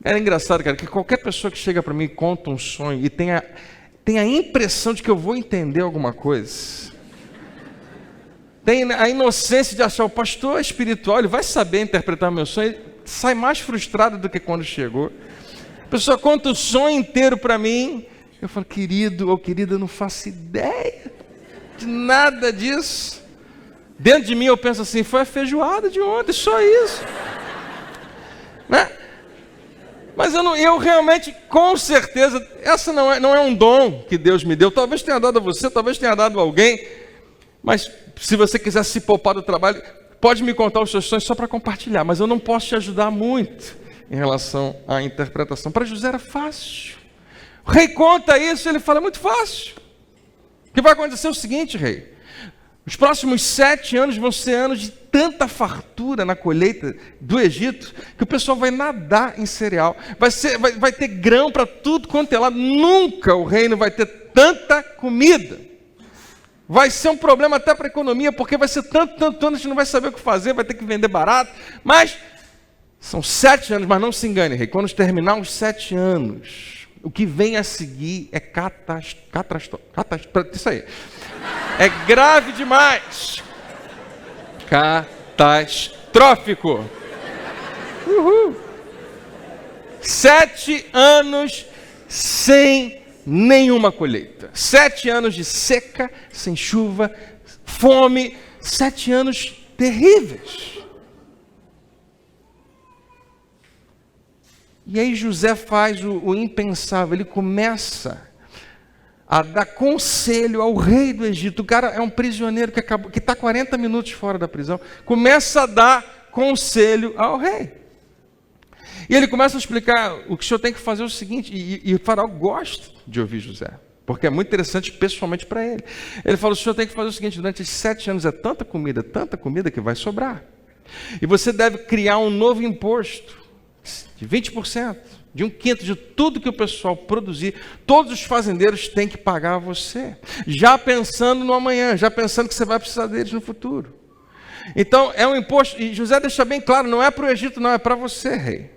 Era engraçado, cara, que qualquer pessoa que chega para mim e conta um sonho e tem a impressão de que eu vou entender alguma coisa, tem a inocência de achar o pastor espiritual, ele vai saber interpretar meu sonho, ele sai mais frustrado do que quando chegou. A pessoa conta o sonho inteiro para mim, eu falo, querido ou querida, eu não faço ideia de nada disso. Dentro de mim eu penso assim, foi a feijoada de ontem, só isso, né? Mas eu realmente, com certeza, essa não é um dom que Deus me deu. Talvez tenha dado a você, talvez tenha dado a alguém. Mas se você quiser se poupar do trabalho, pode me contar os seus sonhos só para compartilhar, mas eu não posso te ajudar muito em relação à interpretação. Para José era fácil. O rei conta isso, ele fala, é muito fácil. O que vai acontecer é o seguinte, rei. Os próximos 7 anos vão ser anos de tanta fartura na colheita do Egito, que o pessoal vai nadar em cereal. Vai ter grão para tudo quanto é lado. Nunca o reino vai ter tanta comida. Vai ser um problema até para a economia, porque vai ser tanto, a gente não vai saber o que fazer, vai ter que vender barato. Mas são 7 anos, mas não se engane, rei. Quando terminar os 7 anos, o que vem a seguir é isso aí. É grave demais. Catastrófico. 7 anos sem nenhuma colheita. 7 anos de seca, sem chuva, fome. 7 anos terríveis. E aí José faz o impensável. Ele começa a dar conselho ao rei do Egito. O cara é um prisioneiro que está 40 minutos fora da prisão. Começa a dar conselho ao rei. E ele começa a explicar, o que o senhor tem que fazer é o seguinte, e o faraó gosta de ouvir José, porque é muito interessante pessoalmente para ele. Ele fala, o senhor tem que fazer o seguinte, durante esses 7 anos é tanta comida que vai sobrar. E você deve criar um novo imposto de 20%. De 1/5 de tudo que o pessoal produzir, todos os fazendeiros têm que pagar a você. Já pensando no amanhã, já pensando que você vai precisar deles no futuro. Então, é um imposto, e José deixa bem claro, não é para o Egito, não, é para você, rei.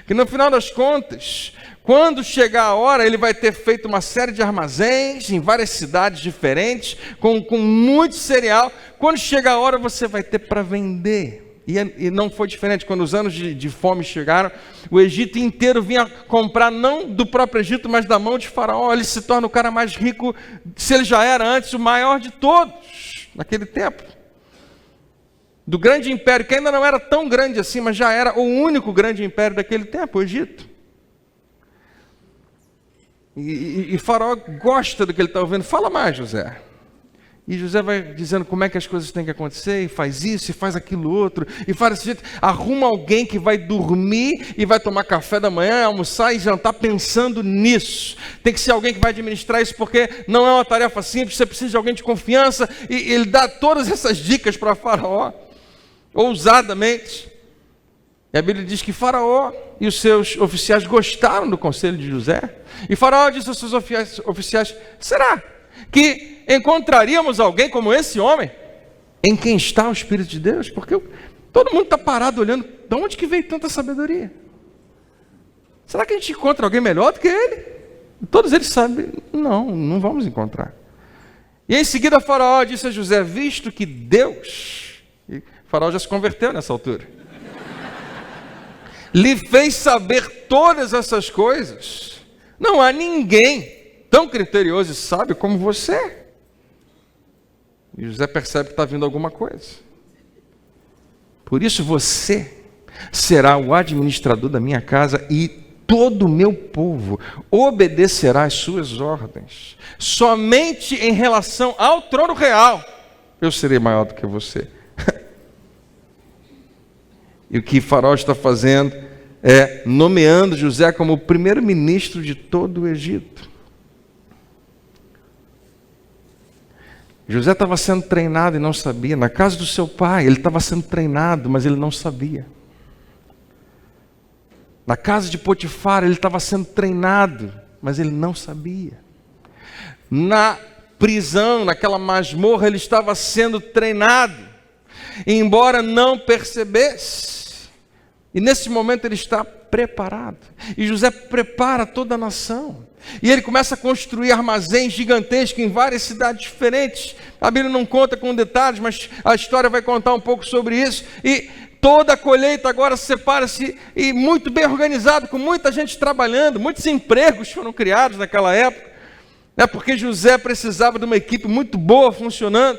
Que no final das contas, quando chegar a hora, ele vai ter feito uma série de armazéns em várias cidades diferentes, com muito cereal. Quando chegar a hora, você vai ter para vender. E não foi diferente, quando os anos de fome chegaram, o Egito inteiro vinha comprar, não do próprio Egito, mas da mão de Faraó. Ele se torna o cara mais rico, se ele já era antes, o maior de todos, naquele tempo. Do grande império, que ainda não era tão grande assim, mas já era o único grande império daquele tempo, o Egito. E Faraó gosta do que ele está ouvindo. Fala mais, José. E José vai dizendo como é que as coisas têm que acontecer, e faz isso, e faz aquilo outro, e faz desse jeito. Arruma alguém que vai dormir e vai tomar café da manhã, almoçar e jantar pensando nisso. Tem que ser alguém que vai administrar isso, porque não é uma tarefa simples, você precisa de alguém de confiança. E ele dá todas essas dicas para Faraó, ousadamente. E a Bíblia diz que Faraó e os seus oficiais gostaram do conselho de José. E Faraó disse aos seus oficiais, será que encontraríamos alguém como esse homem, em quem está o Espírito de Deus? Porque todo mundo está parado olhando, de onde que veio tanta sabedoria? Será que a gente encontra alguém melhor do que ele? Todos eles sabem, não vamos encontrar. E em seguida Faraó disse a José, visto que Deus, e Faraó já se converteu nessa altura, lhe fez saber todas essas coisas, não há ninguém tão criterioso e sábio como você. E José percebe que está vindo alguma coisa. Por isso você será o administrador da minha casa e todo o meu povo obedecerá às suas ordens. Somente em relação ao trono real eu serei maior do que você. E o que Faraó está fazendo é nomeando José como o primeiro-ministro de todo o Egito. José estava sendo treinado e não sabia. Na casa do seu pai, ele estava sendo treinado, mas ele não sabia. Na casa de Potifar, ele estava sendo treinado, mas ele não sabia. Na prisão, naquela masmorra, ele estava sendo treinado, embora não percebesse. E nesse momento ele está preparado. E José prepara toda a nação. E ele começa a construir armazéns gigantescos em várias cidades diferentes. A Bíblia não conta com detalhes, mas a história vai contar um pouco sobre isso. E toda a colheita agora separa-se e muito bem organizado, com muita gente trabalhando, muitos empregos foram criados naquela época, né? Porque José precisava de uma equipe muito boa funcionando.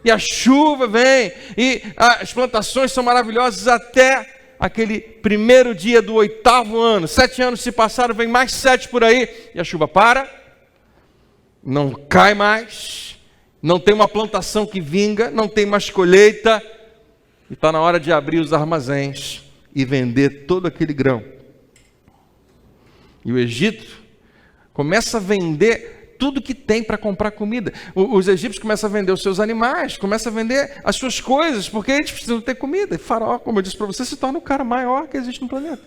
E a chuva vem, e as plantações são maravilhosas até aquele primeiro dia do 8º ano. 7 anos se passaram, vem mais 7 por aí, e a chuva para, não cai mais, não tem uma plantação que vinga, não tem mais colheita, E está na hora de abrir os armazéns e vender todo aquele grão. E o Egito começa a vender tudo que tem para comprar comida. Os egípcios começam a vender os seus animais, começam a vender as suas coisas, porque eles precisam ter comida. E Faraó, como eu disse para você, se torna o cara maior que existe no planeta.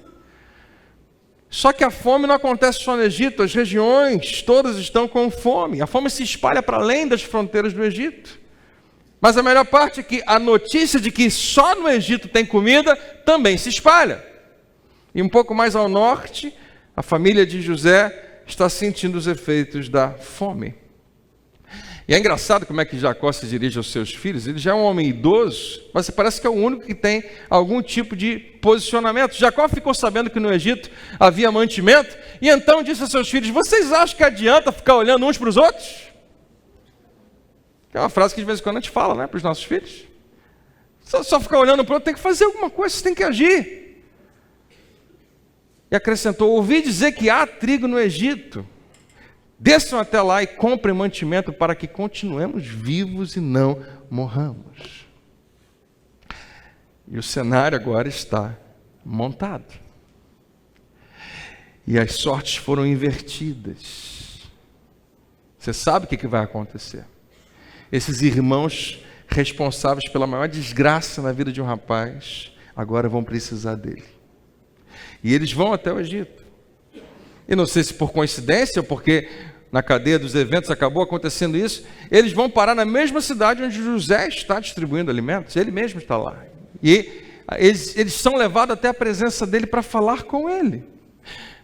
Só que a fome não acontece só no Egito, as regiões todas estão com fome. A fome se espalha para além das fronteiras do Egito. Mas a melhor parte é que a notícia de que só no Egito tem comida também se espalha. E um pouco mais ao norte, a família de José está sentindo os efeitos da fome. E é engraçado como é que Jacó se dirige aos seus filhos. Ele já é um homem idoso, mas parece que é o único que tem algum tipo de posicionamento. Jacó ficou sabendo que no Egito havia mantimento, e então disse a seus filhos: vocês acham que adianta ficar olhando uns para os outros? É uma frase que de vez em quando a gente fala, né, para os nossos filhos. Só ficar olhando para o outro, tem que fazer alguma coisa, você tem que agir. E acrescentou: ouvi dizer que há trigo no Egito. Desçam até lá e comprem mantimento para que continuemos vivos e não morramos. E o cenário agora está montado. E as sortes foram invertidas. Você sabe o que vai acontecer. Esses irmãos responsáveis pela maior desgraça na vida de um rapaz, agora vão precisar dele. E eles vão até o Egito. E não sei se por coincidência ou porque na cadeia dos eventos acabou acontecendo isso, eles vão parar na mesma cidade onde José está distribuindo alimentos, ele mesmo está lá. E eles são levados até a presença dele para falar com ele.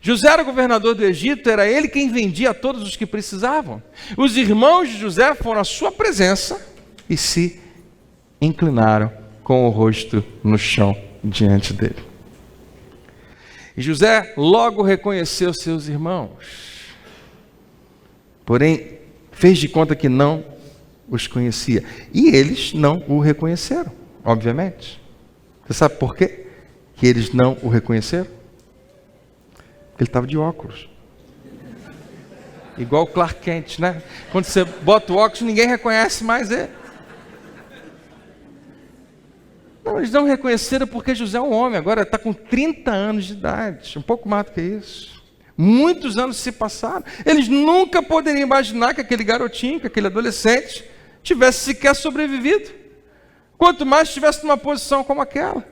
José era o governador do Egito, era ele quem vendia a todos os que precisavam. Os irmãos de José foram à sua presença e se inclinaram com o rosto no chão diante dele. E José logo reconheceu seus irmãos, porém fez de conta que não os conhecia. E eles não o reconheceram, obviamente. Você sabe por quê que eles não o reconheceram? Porque ele estava de óculos. Igual o Clark Kent, né? Quando você bota o óculos, ninguém reconhece mais ele. Não, eles não reconheceram porque José é um homem, agora está com 30 anos de idade, um pouco mais do que isso. Muitos anos se passaram. Eles nunca poderiam imaginar que aquele garotinho, que aquele adolescente, tivesse sequer sobrevivido. Quanto mais estivesse numa posição como aquela.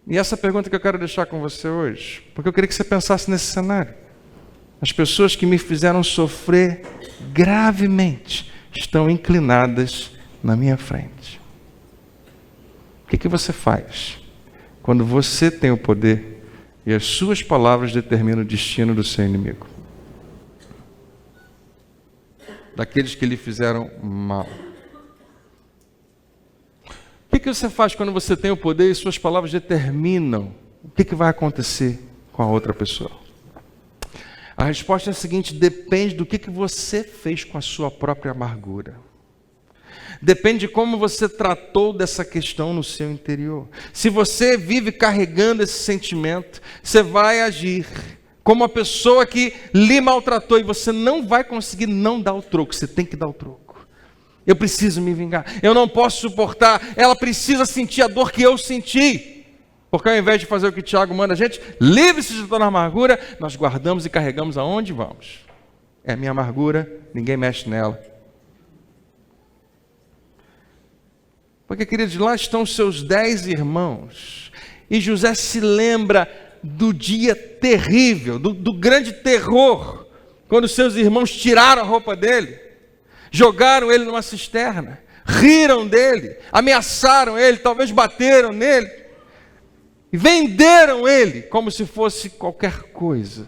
E essa pergunta que eu quero deixar com você hoje, porque eu queria que você pensasse nesse cenário. As pessoas que me fizeram sofrer gravemente estão inclinadas na minha frente. O que você faz quando você tem o poder e as suas palavras determinam o destino do seu inimigo? Daqueles que lhe fizeram mal. O que você faz quando você tem o poder e suas palavras determinam o que vai acontecer com a outra pessoa? A resposta é a seguinte: depende do que você fez com a sua própria amargura. Depende de como você tratou dessa questão no seu interior. Se você vive carregando esse sentimento, você vai agir como uma pessoa que lhe maltratou e você não vai conseguir não dar o troco. Você tem que dar o troco. Eu preciso me vingar. Eu não posso suportar. Ela precisa sentir a dor que eu senti. Porque ao invés de fazer o que Tiago manda a gente, livre-se de toda amargura, nós guardamos e carregamos aonde vamos. É a minha amargura, ninguém mexe nela. Porque, queridos, lá estão os seus 10 irmãos. E José se lembra do dia terrível, do grande terror, quando seus irmãos tiraram a roupa dele, jogaram ele numa cisterna, riram dele, ameaçaram ele, talvez bateram nele, e venderam ele como se fosse qualquer coisa.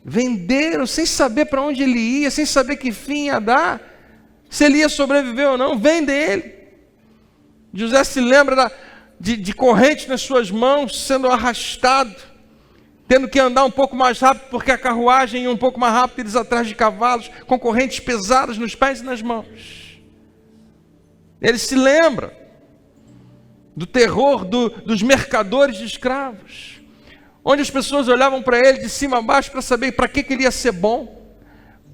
Venderam sem saber para onde ele ia, sem saber que fim ia dar. Se ele ia sobreviver ou não, vende ele. José se lembra de correntes nas suas mãos, sendo arrastado, tendo que andar um pouco mais rápido, porque a carruagem ia um pouco mais rápido, eles atrás de cavalos, com correntes pesadas nos pés e nas mãos. Ele se lembra do terror dos mercadores de escravos, onde as pessoas olhavam para ele de cima a baixo para saber para que ele ia ser bom,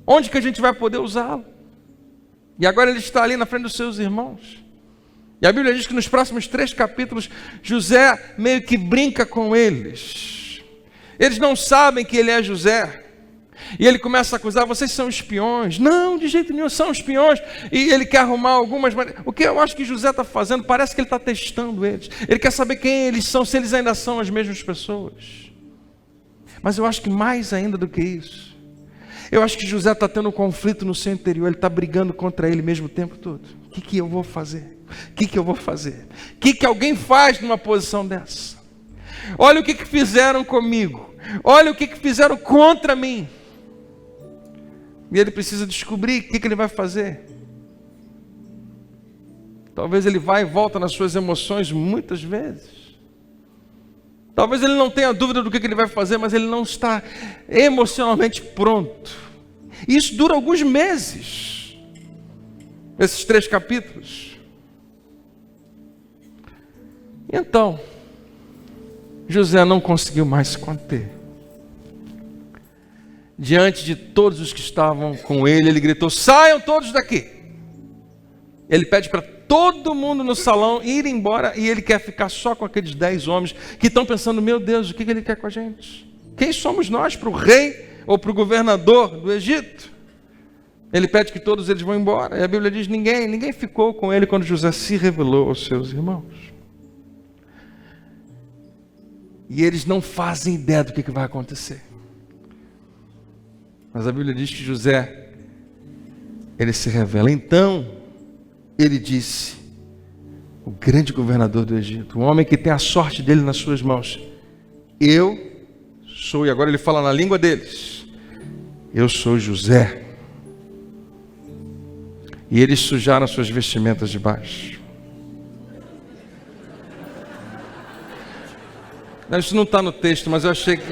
onde que a gente vai poder usá-lo. E agora ele está ali na frente dos seus irmãos. E a Bíblia diz que nos próximos 3 capítulos, José meio que brinca com eles. Eles não sabem que ele é José. E ele começa a acusar: vocês são espiões. Não, de jeito nenhum, são espiões. E ele quer arrumar algumas maneiras. O que eu acho que José está fazendo, parece que ele está testando eles. Ele quer saber quem eles são, se eles ainda são as mesmas pessoas. Mas eu acho que mais ainda do que isso, eu acho que José está tendo um conflito no seu interior. Ele está brigando contra ele mesmo o tempo todo. O que eu vou fazer? O que eu vou fazer? O que alguém faz numa posição dessa? Olha o que fizeram comigo. Olha o que fizeram contra mim. E ele precisa descobrir o que ele vai fazer. Talvez ele vá e volta nas suas emoções muitas vezes. Talvez ele não tenha dúvida do que ele vai fazer, mas ele não está emocionalmente pronto. E isso dura alguns meses. Esses 3 capítulos. E então, José não conseguiu mais se conter. Diante de todos os que estavam com ele, ele gritou: saiam todos daqui. Ele pede para todo mundo no salão ir embora, e ele quer ficar só com aqueles 10 homens que estão pensando: meu Deus, o que ele quer com a gente? Quem somos nós para o rei ou para o governador do Egito? Ele pede que todos eles vão embora, e a Bíblia diz: ninguém ficou com ele quando José se revelou aos seus irmãos. E eles não fazem ideia do que vai acontecer. Mas a Bíblia diz que José, ele se revela. Então, ele disse: o grande governador do Egito, o homem que tem a sorte dele nas suas mãos, eu sou, e agora ele fala na língua deles, eu sou José. E eles sujaram suas vestimentas de baixo. Não, isso não está no texto, mas eu achei que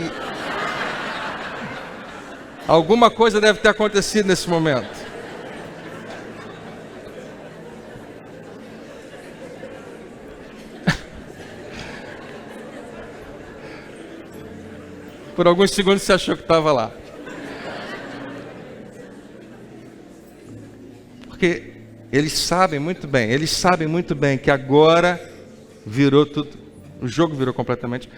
alguma coisa deve ter acontecido nesse momento. Por alguns segundos você achou que estava lá. Porque eles sabem muito bem que agora virou tudo. O jogo virou completamente.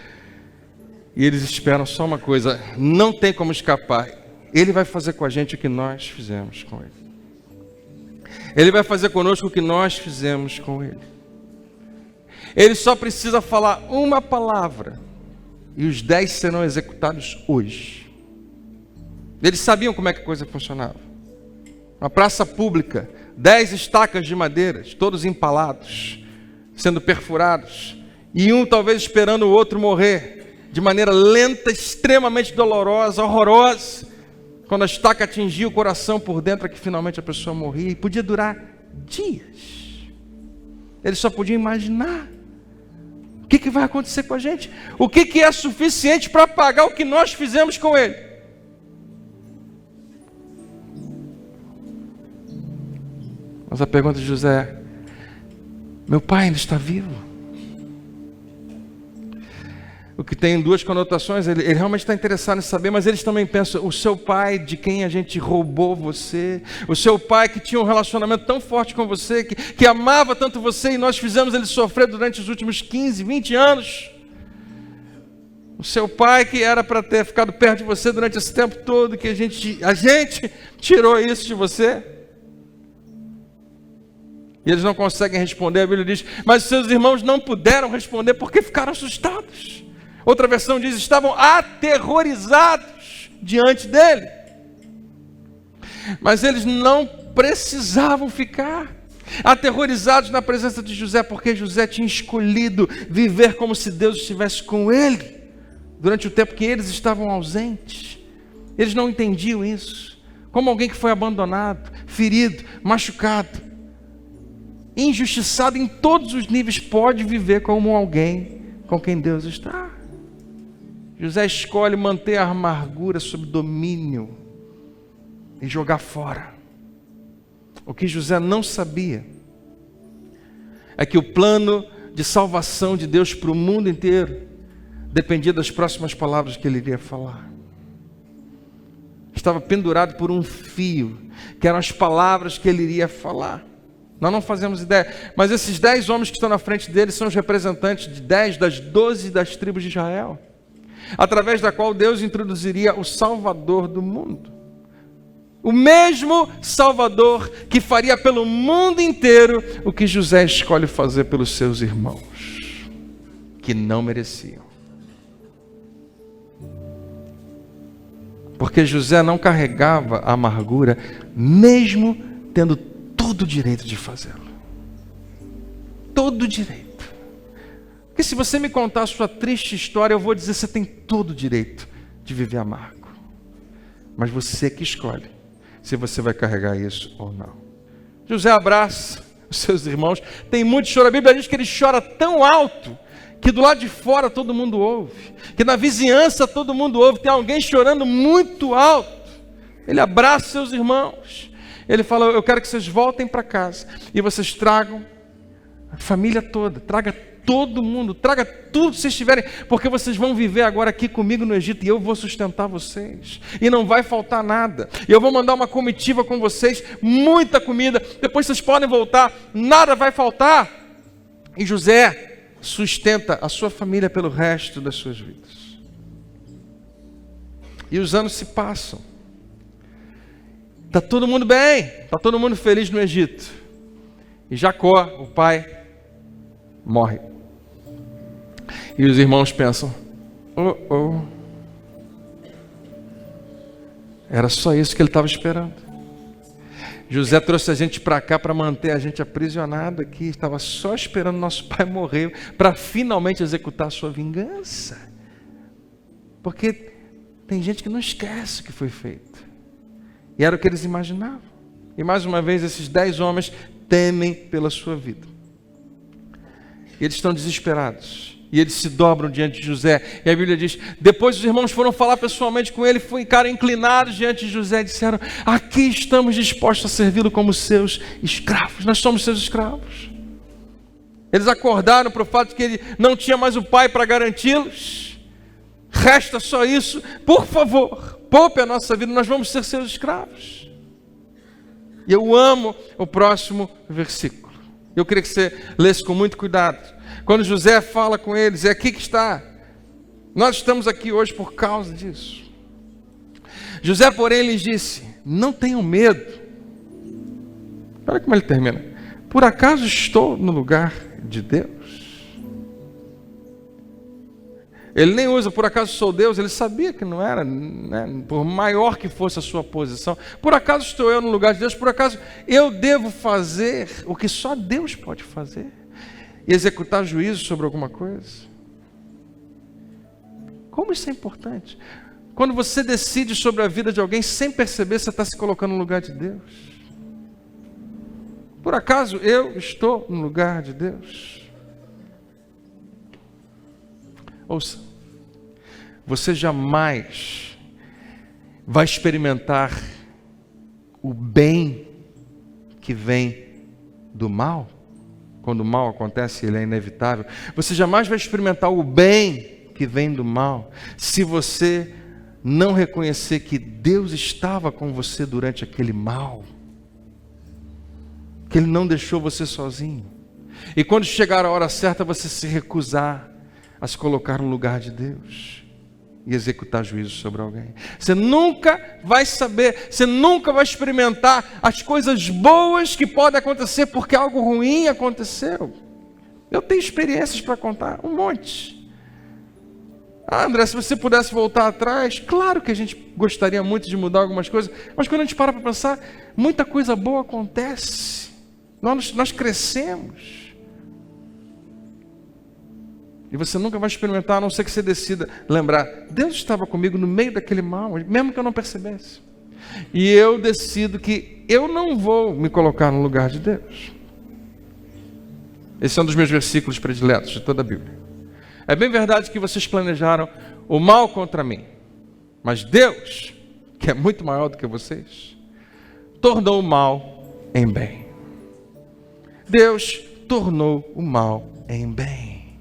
E eles esperam só uma coisa: não tem como escapar. Ele vai fazer com a gente o que nós fizemos com ele. Ele vai fazer conosco o que nós fizemos com ele. Ele só precisa falar uma palavra e os 10 serão executados hoje. Eles sabiam como é que a coisa funcionava. Uma praça pública, 10 estacas de madeira, todos empalados, sendo perfurados, e um talvez esperando o outro morrer, de maneira lenta, extremamente dolorosa, horrorosa. Quando a estaca atingia o coração por dentro, é que finalmente a pessoa morria, e podia durar dias. Eles só podiam imaginar o que vai acontecer com a gente, o que é suficiente para pagar o que nós fizemos com ele. Mas a pergunta de José é: meu pai ainda está vivo? O que tem 2 conotações. Ele realmente está interessado em saber, mas eles também pensam: o seu pai de quem a gente roubou você, o seu pai que tinha um relacionamento tão forte com você, que amava tanto você, e nós fizemos ele sofrer durante os últimos 15, 20 anos. O seu pai que era para ter ficado perto de você durante esse tempo todo, que a gente tirou isso de você. E eles não conseguem responder. A Bíblia diz: mas seus irmãos não puderam responder porque ficaram assustados. Outra versão diz: estavam aterrorizados diante dele. Mas eles não precisavam ficar aterrorizados na presença de José, porque José tinha escolhido viver como se Deus estivesse com ele durante o tempo que eles estavam ausentes. Eles não entendiam isso. Como alguém que foi abandonado, ferido, machucado, injustiçado em todos os níveis, pode viver como alguém com quem Deus está. José escolhe manter a amargura sob domínio e jogar fora. O que José não sabia é que o plano de salvação de Deus para o mundo inteiro dependia das próximas palavras que ele iria falar. Estava pendurado por um fio, que eram as palavras que ele iria falar. Nós não fazemos ideia. Mas esses 10 homens que estão na frente dele são os representantes de 10 das 12 das tribos de Israel, através da qual Deus introduziria o Salvador do mundo. O mesmo Salvador que faria pelo mundo inteiro o que José escolhe fazer pelos seus irmãos, que não mereciam. Porque José não carregava a amargura, mesmo tendo todo o direito de fazê-lo. Todo o direito. Porque se você me contar a sua triste história, eu vou dizer que você tem todo o direito de viver amargo. Mas você que escolhe se você vai carregar isso ou não. José abraça os seus irmãos. Tem muito choro. A Bíblia diz que ele chora tão alto que do lado de fora todo mundo ouve, que na vizinhança todo mundo ouve. Tem alguém chorando muito alto. Ele abraça seus irmãos. Ele fala: eu quero que vocês voltem para casa e vocês tragam a família toda, traga todo mundo, traga tudo que vocês tiverem, porque vocês vão viver agora aqui comigo no Egito e eu vou sustentar vocês, e não vai faltar nada, e eu vou mandar uma comitiva com vocês, muita comida, depois vocês podem voltar, nada vai faltar. E José sustenta a sua família pelo resto das suas vidas. E os anos se passam, está todo mundo bem, está todo mundo feliz no Egito, e Jacó, o pai, morre. E os irmãos pensam: era só isso que ele estava esperando. José trouxe a gente para cá para manter a gente aprisionado aqui, estava só esperando nosso pai morrer para finalmente executar a sua vingança. Porque tem gente que não esquece o que foi feito. E era o que eles imaginavam. E mais uma vez esses 10 homens temem pela sua vida. E eles estão desesperados. E eles se dobram diante de José. E a Bíblia diz: depois os irmãos foram falar pessoalmente com ele, ficaram inclinados diante de José e disseram: aqui estamos dispostos a servi-lo como seus escravos. Nós somos seus escravos. Eles acordaram para o fato de que ele não tinha mais o pai para garanti-los. Resta só isso. Por favor, poupe a nossa vida, nós vamos ser seus escravos. E eu amo o próximo versículo. Eu queria que você lesse com muito cuidado. Quando José fala com eles, é aqui que está. Nós estamos aqui hoje por causa disso. José, porém, lhes disse: não tenham medo. Olha como ele termina: por acaso estou no lugar de Deus? Ele nem usa por acaso sou Deus, ele sabia que não era, né? Por maior que fosse a sua posição. Por acaso estou eu no lugar de Deus? Por acaso eu devo fazer o que só Deus pode fazer? E executar juízo sobre alguma coisa? Como isso é importante? Quando você decide sobre a vida de alguém sem perceber, você está se colocando no lugar de Deus. Por acaso eu estou no lugar de Deus? Ouça, você jamais vai experimentar o bem que vem do mal. Quando o mal acontece, ele é inevitável. Você jamais vai experimentar o bem que vem do mal se você não reconhecer que Deus estava com você durante aquele mal, que Ele não deixou você sozinho. E quando chegar a hora certa, você se recusar a se colocar no lugar de Deus e executar juízo sobre alguém. Você nunca vai saber, você nunca vai experimentar as coisas boas que podem acontecer porque algo ruim aconteceu. Eu tenho experiências para contar, um monte. André, se você pudesse voltar atrás, claro que a gente gostaria muito de mudar algumas coisas, mas quando a gente para pensar, muita coisa boa acontece. Nós crescemos. E você nunca vai experimentar, a não ser que você decida lembrar: Deus estava comigo no meio daquele mal, mesmo que eu não percebesse. E eu decido que eu não vou me colocar no lugar de Deus. Esse é um dos meus versículos prediletos de toda a Bíblia. É bem verdade que vocês planejaram o mal contra mim, mas Deus, que é muito maior do que vocês, tornou o mal em bem. Deus tornou o mal em bem,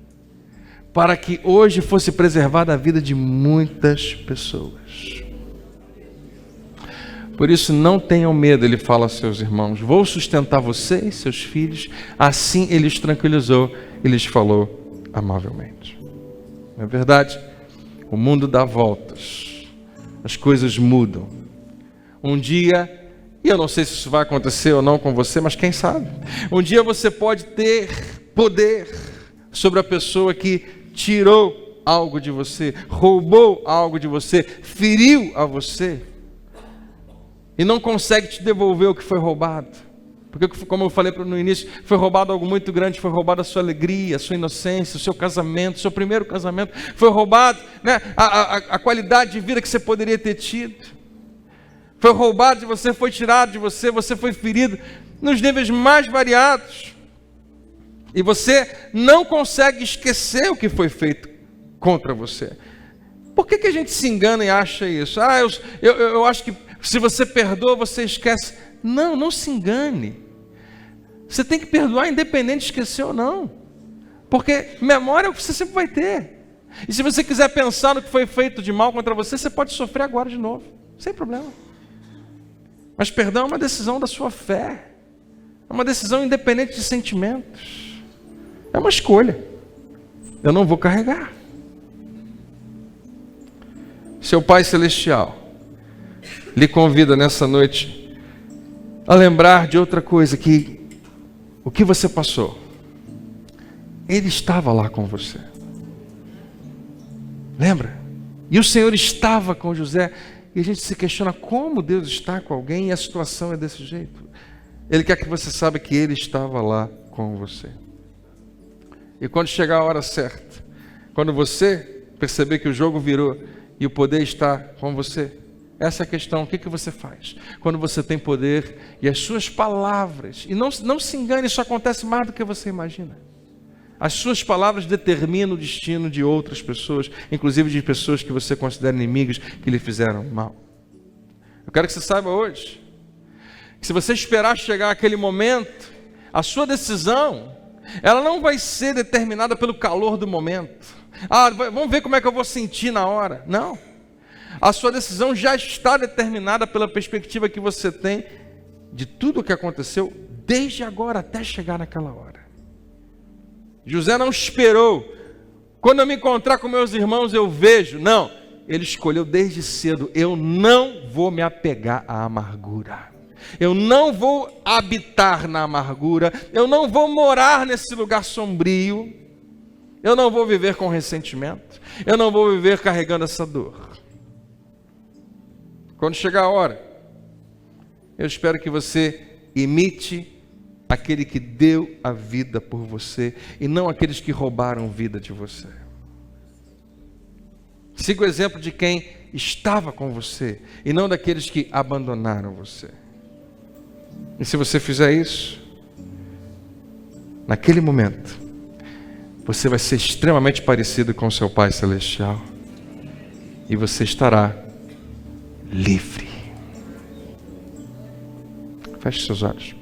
para que hoje fosse preservada a vida de muitas pessoas. Por isso não tenham medo, ele fala aos seus irmãos. Vou sustentar vocês, seus filhos. Assim ele os tranquilizou e lhes falou amavelmente. Não é verdade? O mundo dá voltas. As coisas mudam. Um dia, e eu não sei se isso vai acontecer ou não com você, mas quem sabe? Um dia você pode ter poder sobre a pessoa que tirou algo de você, roubou algo de você, feriu a você, e não consegue te devolver o que foi roubado. Porque, como eu falei no início, foi roubado algo muito grande, foi roubado a sua alegria, a sua inocência, o seu casamento, o seu primeiro casamento, foi roubado, né, a qualidade de vida que você poderia ter tido. Foi roubado de você, foi tirado de você, você foi ferido nos níveis mais variados. E você não consegue esquecer o que foi feito contra você. Por que a gente se engana e acha isso? Eu acho que se você perdoa, você esquece. Não, não se engane. Você tem que perdoar independente de esquecer ou não. Porque memória é o que você sempre vai ter. E se você quiser pensar no que foi feito de mal contra você, você pode sofrer agora de novo. Sem problema. Mas perdão é uma decisão da sua fé. É uma decisão independente de sentimentos. É uma escolha. Eu não vou carregar. Seu Pai Celestial lhe convida nessa noite a lembrar de outra coisa, que o que você passou, Ele estava lá com você. Lembra? E o Senhor estava com José. E a gente se questiona como Deus está com alguém e a situação é desse jeito. Ele quer que você saiba que Ele estava lá com você. E quando chegar a hora certa, quando você perceber que o jogo virou e o poder está com você, essa é a questão. O que você faz quando você tem poder e as suas palavras, e não se engane, isso acontece mais do que você imagina. As suas palavras determinam o destino de outras pessoas, inclusive de pessoas que você considera inimigas, que lhe fizeram mal. Eu quero que você saiba hoje, que se você esperar chegar aquele momento, a sua decisão, ela não vai ser determinada pelo calor do momento. Vamos ver como é que eu vou sentir na hora. Não. A sua decisão já está determinada pela perspectiva que você tem de tudo o que aconteceu desde agora até chegar naquela hora. José não esperou. Quando eu me encontrar com meus irmãos, eu vejo. Não. Ele escolheu desde cedo. Eu não vou me apegar à amargura. Eu não vou habitar na amargura. Eu não vou morar nesse lugar sombrio. Eu não vou viver com ressentimento. Eu não vou viver carregando essa dor. Quando chegar a hora, eu espero que você imite aquele que deu a vida por você e não aqueles que roubaram vida de você. Siga o exemplo de quem estava com você e não daqueles que abandonaram você. E se você fizer isso, naquele momento, você vai ser extremamente parecido com seu Pai Celestial e você estará livre. Feche seus olhos.